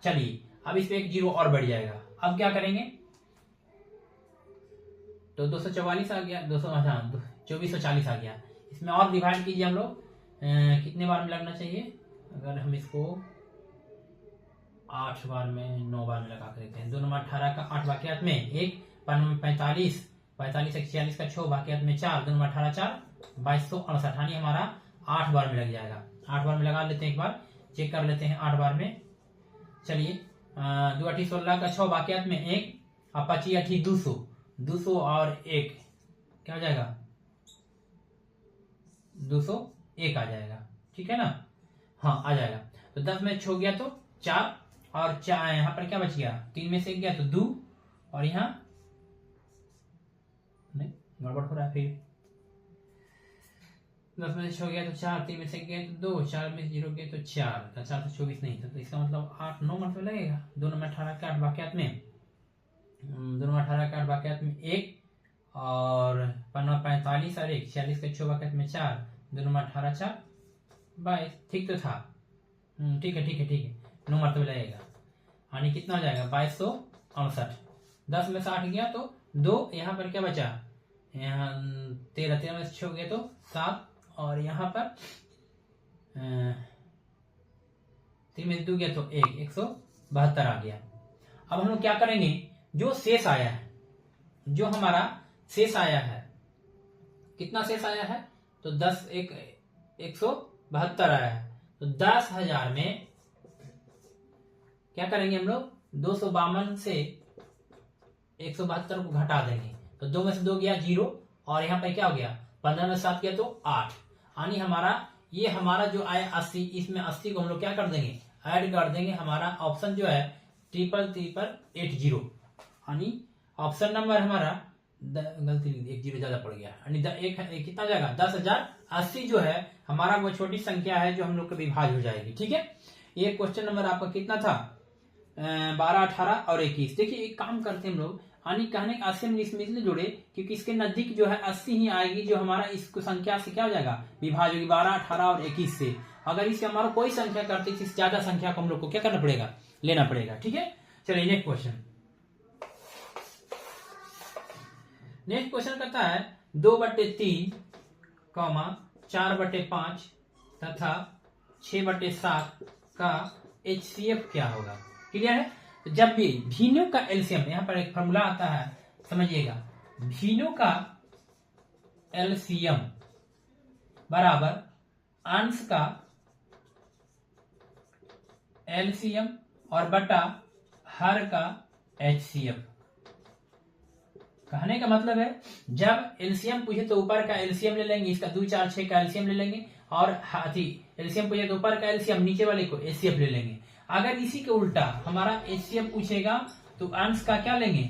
चलिए अब इस पे एक 0 और बढ़ जाएगा। अब क्या करेंगे, तो 244 आ गया, 2440 आ गया। इसमें और डिवाइड कीजिए हम लोग, कितने बार में लगना चाहिए, अगर हम इसको 8 बार में 9 बार में लगा कर देते हैं। 2 नंबर 18 का 8 बाकियात में 1, 5 में 45, 45 एक 46 का 6 बाकियात में 4, 2 नंबर 18 4 2268, यानी हमारा 8 बार में लग जाएगा। 8 बार में लगा लेते हैं, एक बार चेक कर लेते हैं 8 बार में। चलिए 2 8 16 का 6 बाकियात में 1 और 25 8 200, 200 और 1 क्या हो जाएगा 201 आ जाएगा, ठीक है ना, हाँ आ जाएगा। तो 10 में 6 गया तो 4 और 4 यहाँ पर क्या बच गया, 3 में से 1 गया तो 2 और यहाँ नहीं गड़बड़ हो रहा है। फिर 10 में से 6 गया तो 4, 3 में से गया तो 2, 4 में 0 गया तो 4, 4 से 24 नहीं था, तो इसका मतलब 8 9 मरतबे लगेगा। 2 नंबर 18 के 8 बाकियात में 2 नंबर 18 के 8 बाकियात में 1 और 45 और 1 46 के 6 बाकियात में 4, 2 नंबर 18 4 22, ठीक तो था, ठीक है 9 मरतबे लगेगा, यानी कितना हो जाएगा 2268। 10 में से 8 गया तो 2, यहाँ पर क्या बचा, यहाँ 13 में से 6 गया तो 7 और यहाँ पर 3 में से 2 गया तो 1, 172 आ गया। अब हम लोग क्या करेंगे, जो शेष आया है, जो हमारा शेष आया है, कितना शेष आया है, तो 10 172 आया है। तो 10,000 में क्या करेंगे हम लोग, 252 से 172 को घटा देंगे, तो 2 में से 2 गया 0 और यहाँ पे क्या हो गया 15 में 7 गया तो 8, यानी हमारा ये हमारा जो आया 80, इसमें 80 को हम लोग क्या कर देंगे ऐड कर देंगे। हमारा ऑप्शन जो है 3380, यानी ऑप्शन नंबर हमारा गलती नहीं, एक जीरो ज्यादा पड़ गया, एक कितना जाएगा 10,080 जो है हमारा वो छोटी संख्या है जो हम लोग का विभाज्य हो जाएगी। ठीक है, ये क्वेश्चन नंबर आपका कितना था 12, 18 और 21। देखिए एक काम करते हैं हम लोग, यानी कहने का 80 इसमें इसलिए जोड़े क्योंकि इसके नजदीक जो है 80 ही आएगी जो हमारा इस संख्या से क्या हो जाएगा विभाज्य होगी 12, 18 और 21 से। अगर इससे हमारा कोई संख्या करते इससे ज्यादा संख्या को हम लोग को क्या करना पड़ेगा, लेना पड़ेगा। ठीक है, चलिए नेक्स्ट क्वेश्चन। नेक्स्ट क्वेश्चन कहता है 2/3, 4/5 तथा 6/7 का HCF क्या होगा। क्लियर है। तो जब भी भिन्नों का एलसीएम, यहां पर एक फॉर्मूला आता है समझिएगा, भिन्नों का एलसीएम बराबर अंश का एलसीएम और बटा हर का HCF। कहने का मतलब है जब एलसीएम पूछे तो ऊपर का एलसीएम ले लेंगे, इसका 2, 4, 6 का एलसीएम ले लेंगे, और हाथी एलसीएम पूछे तो ऊपर का एलसीएम नीचे वाले को HCF ले लेंगे। अगर इसी के उल्टा हमारा HCF पूछेगा तो अंश का क्या लेंगे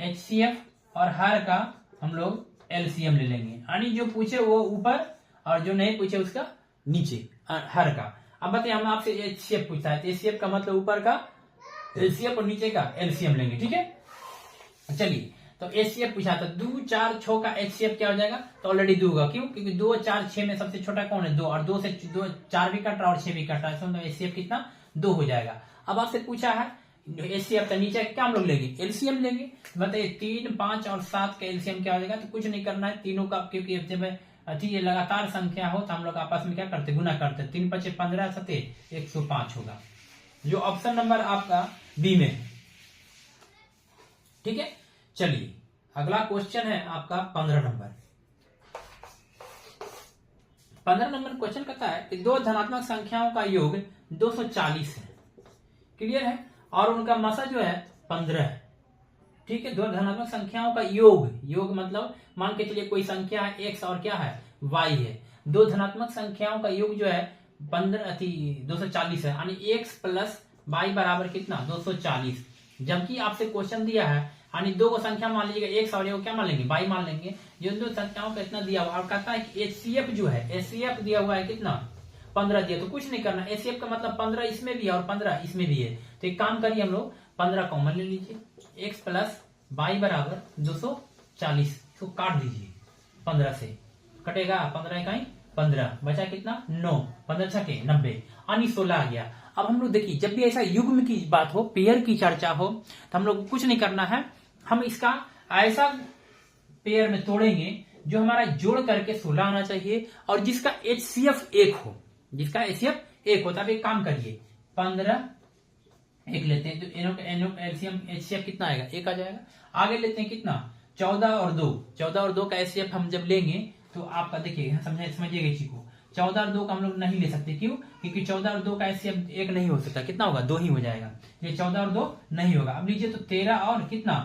HCF और हर का हम लोग एलसीएम ले लेंगे, यानी जो पूछे वो ऊपर और जो नहीं पूछे उसका नीचे हर का। अब बताइए हम आपसे HCF पूछता है तो HCF का मतलब ऊपर का एलसीएम और नीचे का एलसीएम लेंगे। ठीक है, चलिए तो HCF पूछा था 2, 4, 6 का HCF क्या हो जाएगा, तो ऑलरेडी 2 होगा। क्यों, क्योंकि 2, 4, 6 में सबसे छोटा कौन है 2, और 2 से 4 भी कट रहा है और 6 भी कट रहा है, तो HCF कितना 2 हो जाएगा। अब आपसे पूछा है HCF का नीचे क्या हम लोग लेंगे एलसीएम लेंगे। बताइए 3, 5 और 7 का एलसीएम क्या हो जाएगा, तो कुछ नहीं करना है तीनों का, क्योंकि जब ये लगातार संख्या हो तो हम लोग आपस में क्या करते गुना करते, 3, 5, 15, 7, 105 होगा, जो ऑप्शन नंबर आपका बी में। ठीक है, चलिए अगला क्वेश्चन है आपका 15 नंबर। 15 नंबर क्वेश्चन कहता है कि दो धनात्मक संख्याओं का योग 240 है। क्लियर है, और उनका मसा जो है 15 है। ठीक है, दो धनात्मक संख्याओं का योग मतलब मान के चलिए कोई संख्या है x और क्या है y है, दो धनात्मक संख्याओं का योग जो है 240 है, यानी x प्लस y बराबर कितना 240। जबकि आपसे क्वेश्चन दिया है यानी दो को संख्या मान लीजिएगा x और क्या मान लेंगे y मान लेंगे, जो दो संख्याओं का इतना दिया हुआ और कहता है कि HCF जो है HCF दिया हुआ है कितना 15 दिया, तो कुछ नहीं करना, HCF का मतलब 15 इसमें भी है और 15 इसमें भी है। तो एक काम करिए हम लोग 15 कॉमन ले लीजिए, x प्लस y बराबर 240 को काट दीजिए, 15 से कटेगा 15 इकाई 15 बचा कितना 9, 15 छके 90 यानी 16 आ गया। अब हम लोग देखिए जब भी ऐसा युग्म की बात हो, पेयर की चर्चा हो, तो हम लोग कुछ नहीं करना है, हम इसका ऐसा पेयर में तोड़ेंगे जो हमारा जोड़ करके 16 आना चाहिए और जिसका HCF 1 हो, जिसका HCF 1 हो। तब एक काम करिए 15 1 लेते हैं तो एलसीएम HCF कितना आएगा 1 आ जाएगा। आगे लेते हैं कितना 14 और 2 का HCF हम जब लेंगे तो आपका देखिए समझिएगा इसी को, 14 और 2 का हम लोग नहीं ले सकते, क्यों, क्योंकि 14 और 2 का HCF 1 नहीं हो सकता, कितना होगा 2 ही हो जाएगा, ये 14 और 2 नहीं होगा। अब लीजिए तो 13 और कितना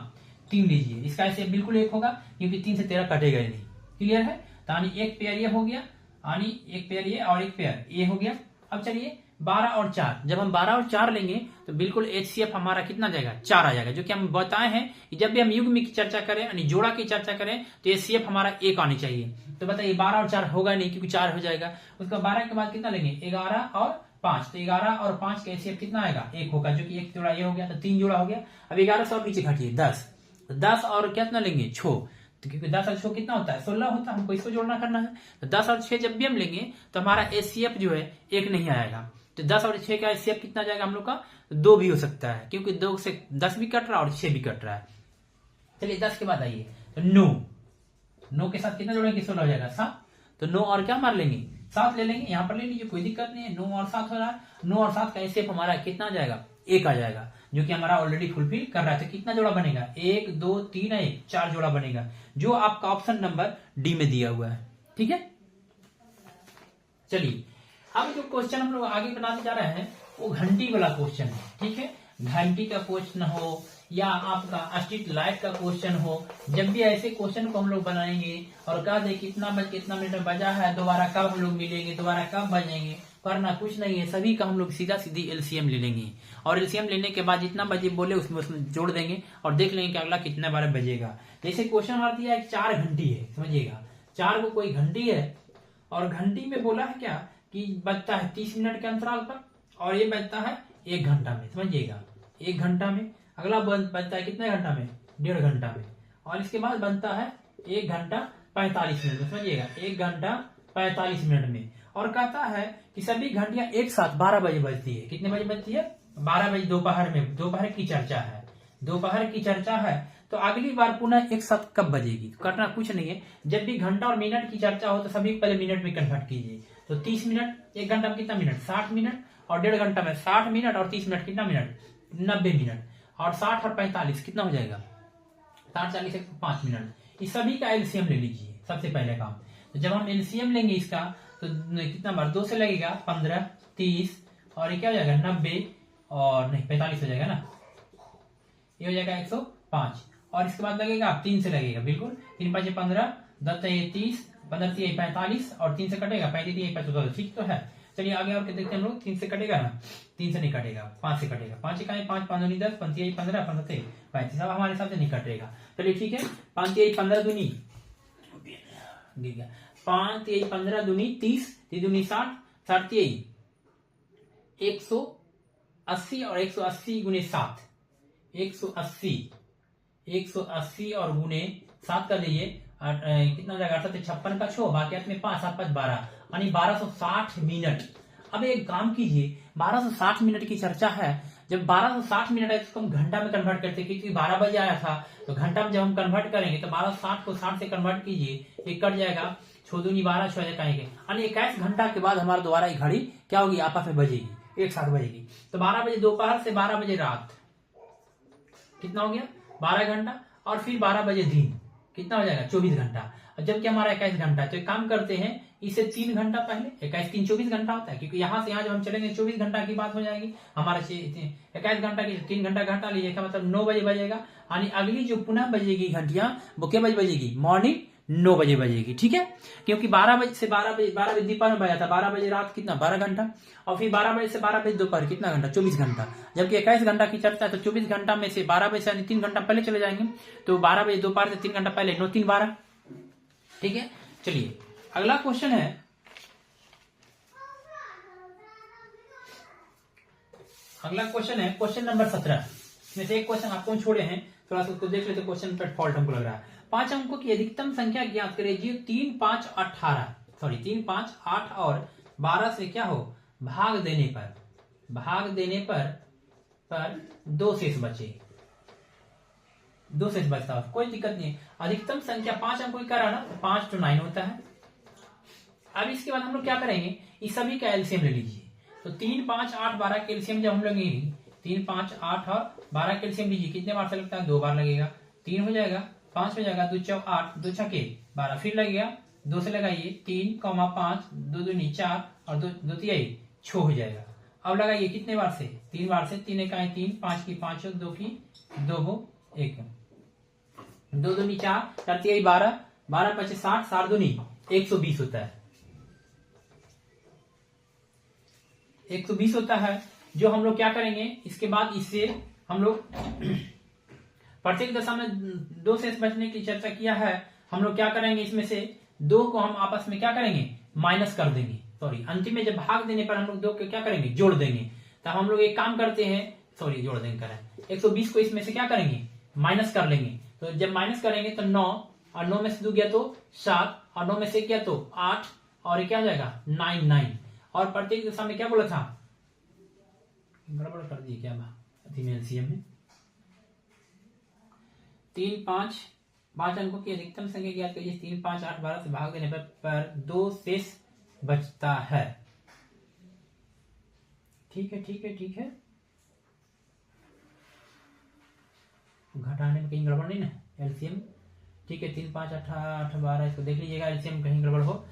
3 लीजिए, इसका HCF बिल्कुल 1 होगा क्योंकि 3 से 13 कटेगा ही नहीं। क्लियर है, तो यानी एक पेयर ये हो गया, यानी एक पेयर ये और एक पेयर ये हो गया। अब चलिए 12 और 4, जब हम 12 और 4 लेंगे तो बिल्कुल HCF हमारा कितना जाएगा 4 आ जाएगा, जो कि हम बताए हैं कि जब भी हम युग्म की चर्चा करें यानी जोड़ा की चर्चा करें तो HCF हमारा 1 आनी चाहिए। तो बताइए 12 और 4 होगा नहीं क्योंकि 4 हो जाएगा, उसका 12 के बाद कितना लेंगे 11 और 5, तो 11 और 5 का HCF कितना आएगा 1 होगा, जो कि 1 जोड़ा ये हो गया तो 3 जोड़ा हो गया। अब 11 से और नीचे घटिए 10 और कितना लेंगे 6, तो क्योंकि 10 और 6 कितना होता है 16 होता है, हमको इसको जोड़ना करना है। तो 10 और 6 जब भी हम लेंगे तो हमारा HCF जो है 1 नहीं आएगा, तो 10 और 6 का HCF कितना जाएगा हम लोग का 2 भी हो सकता है, क्योंकि 2 से 10 भी कट रहा है और 6 भी कट रहा है। चलिए 10 के बाद आइए तो 9 के साथ कितना जोड़ेंगे 16 हो जाएगा 7, तो 9 और क्या मार लेंगे 7 ले लेंगे, यहाँ पर ले लीजिए कोई दिक्कत नहीं है। 9 और 7 हो रहा है, 9 और 7 का HCF हमारा कितना आ जाएगा 1 आ जाएगा, जो कि हमारा ऑलरेडी फुलफिल कर रहा है। तो कितना जोड़ा बनेगा 1 2 3 1 4 जोड़ा बनेगा, जो आपका ऑप्शन नंबर डी में दिया हुआ है। ठीक है, चलिए अब जो क्वेश्चन हम लोग आगे बनाने जा रहे हैं वो घंटी वाला क्वेश्चन है। ठीक है, घंटी का क्वेश्चन हो या आपका स्ट्रीट लाइट का क्वेश्चन हो, जब भी ऐसे क्वेश्चन को हम लोग बनाएंगे और कह दे कितना मिनट बजा है, दोबारा कब हम लोग मिलेंगे, दोबारा कब बजेंगे, करना कुछ नहीं है, सभी का हम लोग सीधा सीधी एलसीएम ले लेंगे और एलसीएम लेने के बाद जितना बजे बोले उसमें जोड़ देंगे और देख लेंगे कि अगला कितने बार बजेगा। जैसे क्वेश्चन हमारा दिया है 4 घंटी है, समझिएगा 4 को कोई घंटी है और घंटी में बोला है क्या कि बजता है 30 मिनट के अंतराल पर और ये बजता है 1 घंटा में, समझिएगा 1 घंटा में। अगला बजता है कितने घंटा में, 1.5 घंटा में और इसके बाद बनता है 1 घंटा 45 मिनट में, समझिएगा 1 घंटा 45 मिनट में। और कहता है कि सभी घंटियां एक साथ 12 बजे बजती है। कितने बजे बजती है, 12 बजे दोपहर में, दोपहर की चर्चा है, दोपहर की चर्चा है। तो अगली बार पुनः एक साथ कब बजेगी, करना कुछ नहीं है, जब भी घंटा और मिनट की चर्चा हो तो सभी पहले मिनट में कन्वर्ट कीजिए। तो 30 मिनट, 1 घंटा में कितना मिनट, 60 मिनट और 1.5 घंटा में 60 मिनट और 30 मिनट कितना मिनट, 90 मिनट और 60 और 45 कितना हो जाएगा, 60 40 105 मिनट। इस सभी का एलसीएम ले लीजिए सबसे पहले काम। तो जब हम एलसीएम लेंगे इसका तो कितना बार, 2 से लगेगा 15, 30 और ये क्या हो जाएगा 90 और नहीं 45 हो जाएगा ना, ये हो जाएगा 105 और इसके बाद लगेगा 3 से लगेगा, बिल्कुल 3 5 15, 10 30, 15 3 45 और 3 से कटेगा 35 3 55, ठीक तो है। चलिए आगे और देखते हैं हम लोग, 3 से कटेगा ना, 3 से नहीं कटेगा, 5 से कटेगा, 5 इकाई 5 5 दूनी 10, 5 15 15 35, अब हमारे हिसाब से नहीं कटेगा। चलिए ठीक है, 5 15 दूनी 5 15 दूनी 30, 3 दूनी 60, 60 180 और 180 गुने 7, 180 और गुने 7 कर लीजिए, कितना हो जाएगा 58 का 6, बाकी में 5 7 5 12, यानी 1260 मिनट। अब एक काम कीजिए, 1260 मिनट की चर्चा है, जब 1260 मिनट है तो हम घंटा में कन्वर्ट करते, क्योंकि 12 बजे आया था तो घंटा में जब हम कन्वर्ट करेंगे तो 1260 को 60 से कन्वर्ट कीजिए, एक कट जाएगा, 6 दूनी 12, 6 कहेंगे, यानी 21 घंटा के बाद हमारा दोबारा ये घड़ी क्या होगी, आपस में बजेगी, एक साथ बजेगी। तो 12 बजे दोपहर से 12 बजे रात कितना हो गया, 12 घंटा और फिर 12 बजे दिन कितना हो जाएगा, 24 घंटा। जबकि हमारा 21 घंटा है तो एक काम करते हैं, इसे 3 घंटा पहले, 21 3 24 घंटा होता है, क्योंकि यहां से यहां जब हम चलेंगे 24 घंटा की बात हो जाएगी हमारा। 21 घंटा की 3 घंटा घंटा लीजिए, का मतलब 9 बजे बजेगा, यानी अगली जो पुनः बजेगी घंटियां वो क्या बजे बजेगी, मॉर्निंग 9 बजे बजेगी, ठीक है। क्योंकि 12 बजे से 12 बजे दोपहर में बजा था, 12 बजे रात कितना 12 घंटा और फिर 12 बजे से 12 बजे दोपहर कितना घंटा, 24 घंटा। जबकि 21 घंटा की चर्चा है तो 24 घंटा में से 12 बजे से 3 घंटा पहले चले जाएंगे, तो 12 बजे दोपहर से 3 घंटा पहले, 9 3 12, ठीक है। चलिए अगला क्वेश्चन है, अगला क्वेश्चन है क्वेश्चन नंबर 17। इसमें से एक क्वेश्चन आपको छोड़े हैं, थोड़ा सा उसको देख लेते, क्वेश्चन पर फॉल्ट हमको लग रहा है। 5 अंकों की अधिकतम संख्या ज्ञात करें, जी 3 5 8 और 12 से क्या हो, भाग देने पर 2 शेष बचे, 2 शेष बचता है, कोई दिक्कत नहीं है। अधिकतम संख्या 5 अंकों की करा ना, 5 to 9 होता है। अब इसके बाद हम लोग क्या करेंगे, इस सभी का एलसीएम ले लीजिए। तो 3 5 8 12 के एलसीएम जब हम लोग 3 5 8 और 12 के एलसीएम लीजिए, कितने बार से लगता है, 2 बार लगेगा, 3 हो जाएगा, 5 हो जाएगा, 2 4 8, 2 6 12, फिर लगेगा 2 से लगाइए 3 5, 2 दूनी 4 और 2 3 6 हो जाएगा। अब लगाइए कितने बार से, 3 बार से, 3 1 3, 5 की 5, 2 की 2 1, 2 दूनी 4, 4 3 12, 12 5 60, 60 दूनी 120 होता है, 120 होता है। जो हम लोग क्या करेंगे, इसके बाद इससे हम लोग प्रत्येक दशा में 2 शेष बचने की चर्चा किया है, हम लोग क्या करेंगे, इसमें से 2 को हम आपस में क्या करेंगे, माइनस कर देंगे, सॉरी अंतिम में जब भाग देने पर हम लोग 2 को क्या करेंगे, जोड़ देंगे। तब हम लोग एक काम करते हैं, सॉरी जोड़ देंगे करें, 120 को इसमें से क्या करेंगे, माइनस कर लेंगे। तो जब माइनस करेंगे तो 9 और 9 में से 2 गया तो 7 और 9 में से गया तो 8 और क्या हो जाएगा 9 और प्रत्येक दिशा में क्या बोला था, गड़बड़ कर दिए क्या एलसीएम में, 3 5 अंकों की अधिकतम संख्या ज्ञात करिए, 3 5 8 12 से भाग देने पर 2 शेष बचता है, ठीक है। घटाने में कहीं गड़बड़ नहीं ना, एलसीएम ठीक है। 3 5 8 12, इसको देख लीजिएगा, एलसीएम कहीं गड़बड़ हो।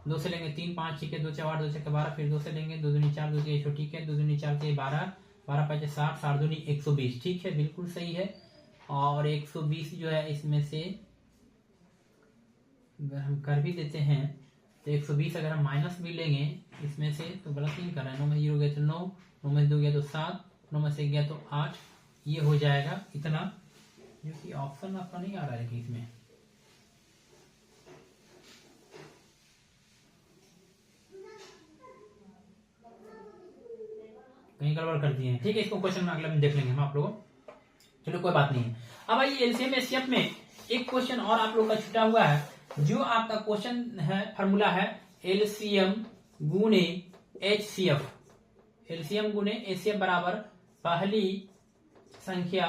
2 से लेंगे 3 5, ठीक है, 2 4 8, 2 6 12, फिर 2 से लेंगे 2 दूनी 4, 2 3 ठीक है, 2 दूनी 4 12, 12 5 60, 60 दूनी 120, ठीक है, बिल्कुल सही है। और 120 जो है इसमें से अगर हम कर भी देते हैं तो 120 अगर हम माइनस भी लेंगे इसमें से तो गलत नहीं कर रहा है, 9 में 0 गया तो 9, 9 में 2 गया तो 7, 9 में से गया तो 8, ये हो जाएगा इतना, जो कि ऑप्शन आपका नहीं आ रहा है कि इसमें कहीं गड़बड़ कर दिए हैं। ठीक है, इसको क्वेश्चन में अगला में देख लेंगे हम आप लोगों। चलो कोई बात नहीं है। अब आइए एलसीएम एचसीएफ में एक क्वेश्चन और आप लोग का छूटा हुआ है, जो आपका क्वेश्चन है, फॉर्मूला है एलसीएम गुणे एचसीएफ। एलसीएम गुणे एचसीएफ बराबर पहली संख्या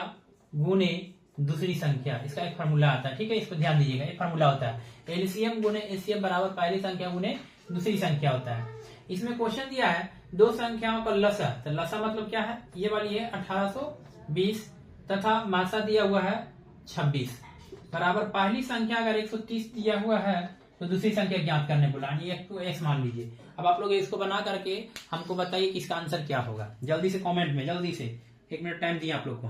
गुणे दूसरी संख्या, इसका एक फॉर्मूला आता है। ठीक है, इसको ध्यान दीजिएगा, एक फॉर्मूला होता है एलसीएम गुणे एचसीएफ बराबर पहली संख्या गुणे दूसरी संख्या होता है। इसमें क्वेश्चन दिया है दो संख्याओं का लसा, तो लसा मतलब क्या है, ये वाली है 1820 तथा मासा दिया हुआ है 26 बराबर पहली संख्या अगर 130 दिया हुआ है तो दूसरी संख्या ज्ञात करने बोला, एक तो एक्स मान लीजिए। अब आप लोग इसको बना करके हमको बताइए कि इसका आंसर क्या होगा, जल्दी से कमेंट में, जल्दी से 1 मिनट टाइम दिए आप लोग को।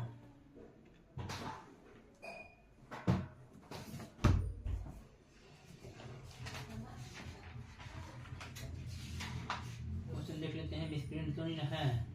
क्वेश्चन देख लेते हैं, स्क्रीन तो नहीं है।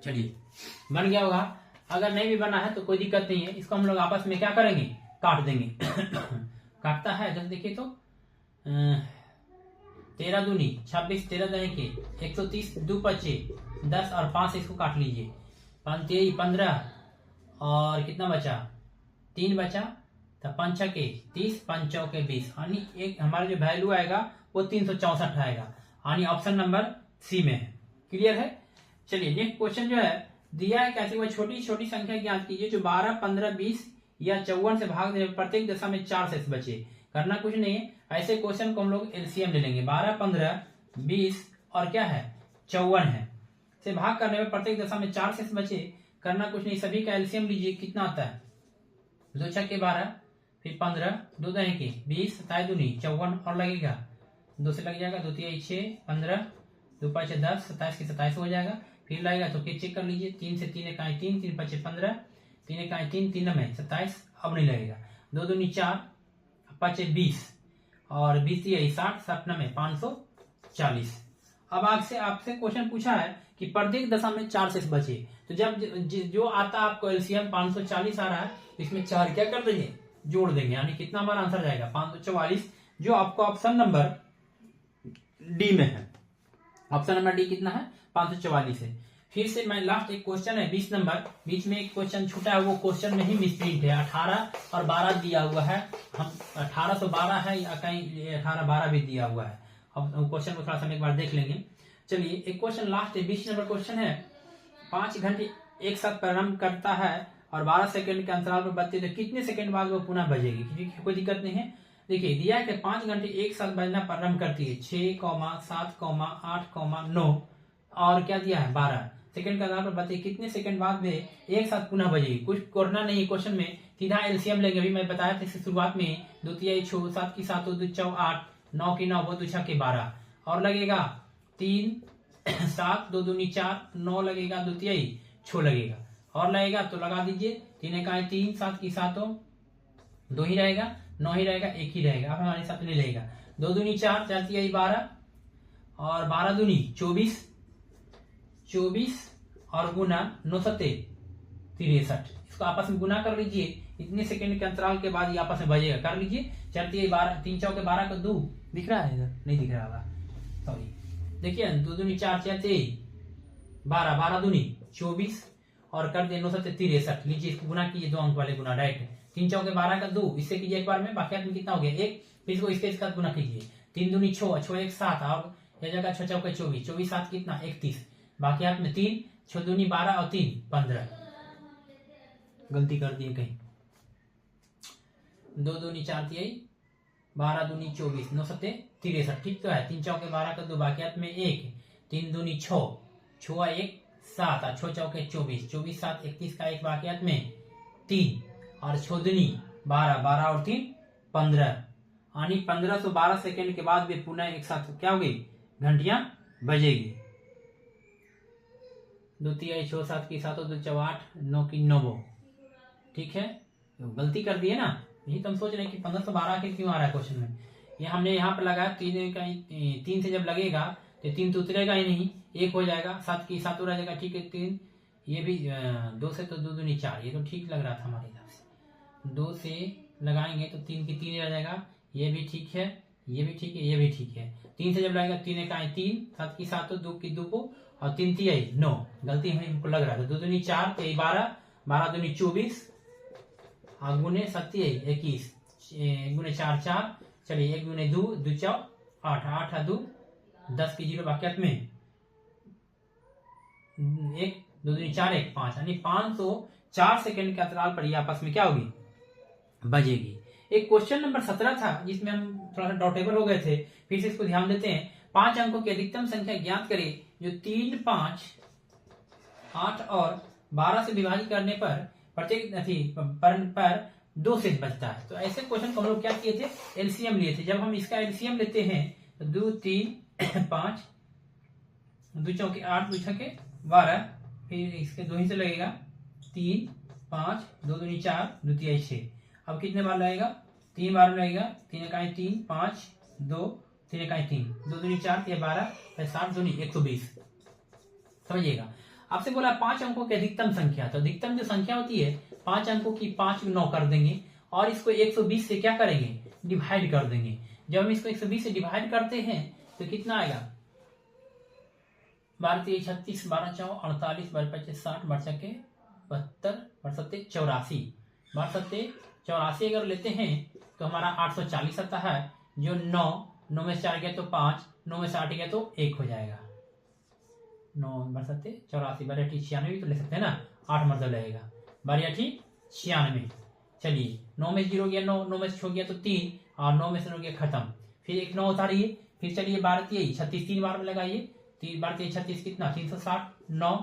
चलिए बन गया होगा, अगर नहीं भी बना है तो कोई दिक्कत नहीं है, इसको हम लोग आपस में क्या करेंगे, काट देंगे। काटता है जब देखिए तो 13 दूनी 26, 13 दही के 130, 2 25 10 और 5 इसको काट लीजिए, 5 3 15 और कितना बचा, 3 बचा, तो 5 6 के 30, 5 4 के 20, यानी एक हमारा जो वैल्यू आएगा वो 364 आएगा, यानी ऑप्शन नंबर सी में है। क्लियर है। चलिए नेक्स्ट क्वेश्चन जो है दिया है, कैसे वह छोटी छोटी संख्या ज्ञात कीजिए जो 12, 15, 20 या 54 से भाग दे, प्रत्येक दशा में 4 शेष बचे। करना कुछ नहीं है, ऐसे क्वेश्चन को हम लोग एलसीएम ले लेंगे, 12, 15, 20 और क्या है 54 है, से भाग करने में प्रत्येक दशा में 4 शेष बचे। करना कुछ नहीं, सभी का एलसीएम लीजिए, कितना आता है 2 6 के 12, फिर 15, 2 दही के 20, 27 दूनी 54 और लगेगा 2 से लग जाएगा, 2 3 6 15, 2 5 10, 27 की 27 हो जाएगा, फिर लगेगा तो फिर चेक कर लीजिए, 3 से 3 इकाई 3, 3 5 15, 3 इकाई 3, 3 में 27, अब नहीं लगेगा, 2 दूनी 4, 5 20 और 20 60, 7 में 540। अब आपसे क्वेश्चन पूछा है कि प्रत्येक दशा में 4 शेष बचे, तो जब जो आता है आपको एलसीएम 540 आ रहा है, इसमें 4 क्या कर देंगे, जोड़ देंगे, यानी कितना हमारा आंसर जाएगा 544, जो आपको ऑप्शन नंबर डी में है। ऑप्शन नंबर डी कितना है 544 है। फिर से मैं लास्ट एक क्वेश्चन है 20 नंबर, बीच में एक क्वेश्चन छूटा है, वो क्वेश्चन में ही मिसप्रिंट है, 18 और 12 दिया हुआ है, हम 1812 है या कहीं 1812 भी दिया हुआ है। अब क्वेश्चन को थोड़ा सा एक बार देख लेंगे। चलिए एक क्वेश्चन लास्ट है 20 नंबर क्वेश्चन है, 5 घंटे एक साथ प्रारंभ करता है और 12 सेकंड के अंतराल पर बजती है, तो कितने सेकंड बाद वो पुनः बजेगी, क्योंकि कोई दिक्कत नहीं है। देखिए दिया है कि 5 घंटे एक साथ बजना प्रारंभ करती है, 6, 7, 8, 9 और क्या दिया है 12 सेकंड के आधार पर बताइए कितने सेकंड बाद में एक साथ पुनः बजेगी। कुछ करना नहीं है क्वेश्चन में, सीधा एलसीएम लेंगे। अभी मैं बताया था शुरुआत में 2 3 6, 7 की 7, 2 4 8, 9 की 9, 2 6 के 12 और लगेगा 3 7, 2 दूनी 4, 9 लगेगा, 2 3 6 लगेगा और लगेगा, तो लगा दीजिए, 3 इकाई 3, 7 की 7 2 ही रहेगा, 9 ही रहेगा, 1 ही रहेगा। अब हमारे साथ नहीं लगेगा, 2 दूनी 4, 4 3 12 और 12 दूनी 24 और गुना 9 7 63, इसको आपस में गुना कर लीजिए, इतने सेकंड के अंतराल के बाद ये आपस में बजेगा, कर लीजिए। 4 3 12, 3 4 के 12 का 2 दिख रहा है, नहीं दिख रहा होगा, सॉरी, देखिए 2 दूनी 4, 4 3 12, 12 दूनी 24 और कर दिए 9 7 63, लीजिए इसको गुना कीजिए, 2 अंक वाले गुना डायरेक्ट, 3 4 के 12 का 2, इससे कीजिए एक बार में, बाकी में कितना हो गया 1, फिर इसको इसके साथ गुना कीजिए, 3 दूनी 6, 6 1 7 और यह जगह 6 चौके 24, 24 7 कितना 31, बाकी हाथ में 3, 6 दूनी 12 और 3 15, गलती कर दिए कहीं, 2 दूनी 4 तिहाई, 12 दूनी 24, 9 सत्ते 63, ठीक तो है। 3 चौके 12 का 2, बाकी हाथ में 1, 3 दूनी 6, 6 1 7 और 6 चौके 24, 24 7 31 का 1, बाकी हाथ में 3 और 6 दूनी 12, 12 और 3 15, यानी 1512 सेकेंड के बाद भी पुनः एक साथ क्या होगी, घंटियां बजेगी। 2 तिहाई 6 7 की 7 2 4 8 9 की 9, ठीक है। तो गलती कर दिए ना, यही तो हम सोच रहे हैं कि 1512 के क्यों आ रहा है क्वेश्चन में। ये हमने यहाँ पर लगाया 3 से जब लगेगा तो 3 तो उतरेगा ही नहीं, 1 हो जाएगा, 7 की 7 हो जाएगा, ठीक है। 3 ये भी 2 से तो 2 दूनी 4, ये तो ठीक लग रहा था हमारे हिसाब से। 2 से लगाएंगे तो 3 की 3 रह जाएगा, ये भी ठीक है, ये भी ठीक है, ये भी ठीक है। 3 से जब लगेगा 3 का 3, 7 की 7 2 की 2 और 3 तिहाई 9, गलती हमको लग रहा था। 2 दूनी 4 तो 12, 12 दूनी 24 और गुने 7 21, गुने 4 4, चलिए 1 गुने 2 2 4 8 8 2 10 की 0, बाकी में 1 2 दूनी 4 1 5, यानी 504 सेकेंड के अंतराल पर ये आपस में क्या होगी, बजेगी। एक क्वेश्चन नंबर 17 था जिसमें हम थोड़ा सा डाउटेबल हो गए थे, फिर से इसको ध्यान देते हैं। 5 अंकों की अधिकतम संख्या ज्ञात करें जो 3 5 8 और 12 से विभाजित करने पर प्रत्येक पर 2 से बचता है। तो ऐसे क्वेश्चन को हम लोग क्या किए थे, एलसीएम लिए थे। जब हम इसका एलसीएम लेते हैं तो 2 3 5 2 चौके 8 2 छके 12, फिर इसके 2 ही से लगेगा 3 5 2 दूनी 4 2 तिहाई 6। अब कितने बार लगेगा, 3 बार लगेगा, 3 इकाई 3 5 2 3 इकाई 3 2 दूनी 4 तिहाई 12 7 दूनी 120, समझिएगा। आपसे बोला 5 अंकों की अधिकतम संख्या, तो अधिकतम जो संख्या होती है 5 अंकों की 5 9 कर देंगे और इसको 120 से क्या करेंगे, डिवाइड कर देंगे। जब हम इसको 120 से डिवाइड करते हैं तो कितना आएगा, 12 3 36 12 4 48 12 25 60 12 7 72 12 7 84, 12 7 84 अगर लेते हैं तो हमारा 840 आता है, जो 9 में से 4 गया तो 5, 9 में से 8 गया तो 1 हो जाएगा। 9 12 7 84 12 8 96 भी तो ले सकते हैं ना, 8 मतलब लगेगा 12 8 96। चलिए 9 में 0 गया 9, 9 में से 6 गया तो 3 और 9 में से 9 गया खत्म, फिर एक 9 उतारिए, फिर चलिए 12 3 36 3 बार में लगाइए, 3 12 3 36 कितना 360, 9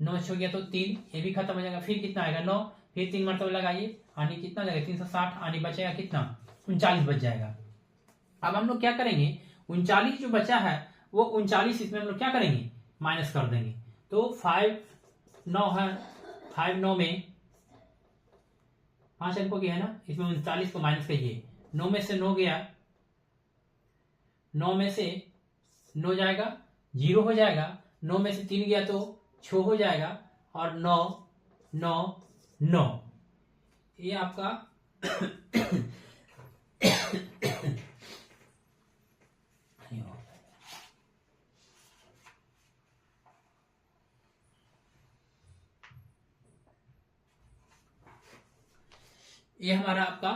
9 में 6 गया तो 3, ये भी खत्म हो जाएगा, फिर कितना आएगा 9, फिर 3 मरतबा लगाइए, आनी कितना लगेगा 360, आनी बचेगा कितना 39 बच जाएगा। अब हम लोग क्या करेंगे, 39 जो बचा है वो 39 इसमें हम लोग क्या करेंगे, माइनस कर देंगे। तो 5 9 है, 5 9 में 5 अंकों की है ना, इसमें 39 को माइनस करिए, 9 में से 9 गया, 9 में से 9 जाएगा 0 हो जाएगा, 9 में से 3 गया तो 6 हो जाएगा और 9 9 9, ये आपका ये हमारा आपका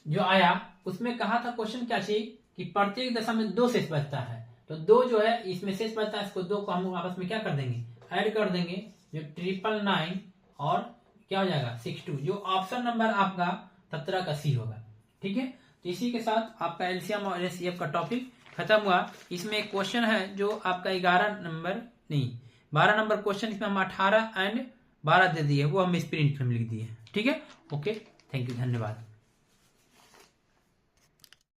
जो आया, उसमें कहा था क्वेश्चन क्या चाहिए कि प्रत्येक दशा में 2 शेष बचता है, तो 2 जो है इसमें शेष बचता है, इसको 2 को हम आपस में क्या कर देंगे, ऐड कर देंगे, जो 999 और क्या हो जाएगा 62, जो ऑप्शन नंबर आपका 17 का सी होगा। ठीक है, तो इसी के साथ आपका एलसीएम और एलसीएफ का टॉपिक खत्म हुआ। इसमें एक क्वेश्चन है जो आपका 12 नंबर क्वेश्चन, इसमें हम 18 एंड 12 दे दिए, वो हम स्प्रिंट में लिख दिए। ठीक है, ओके, थैंक यू, धन्यवाद।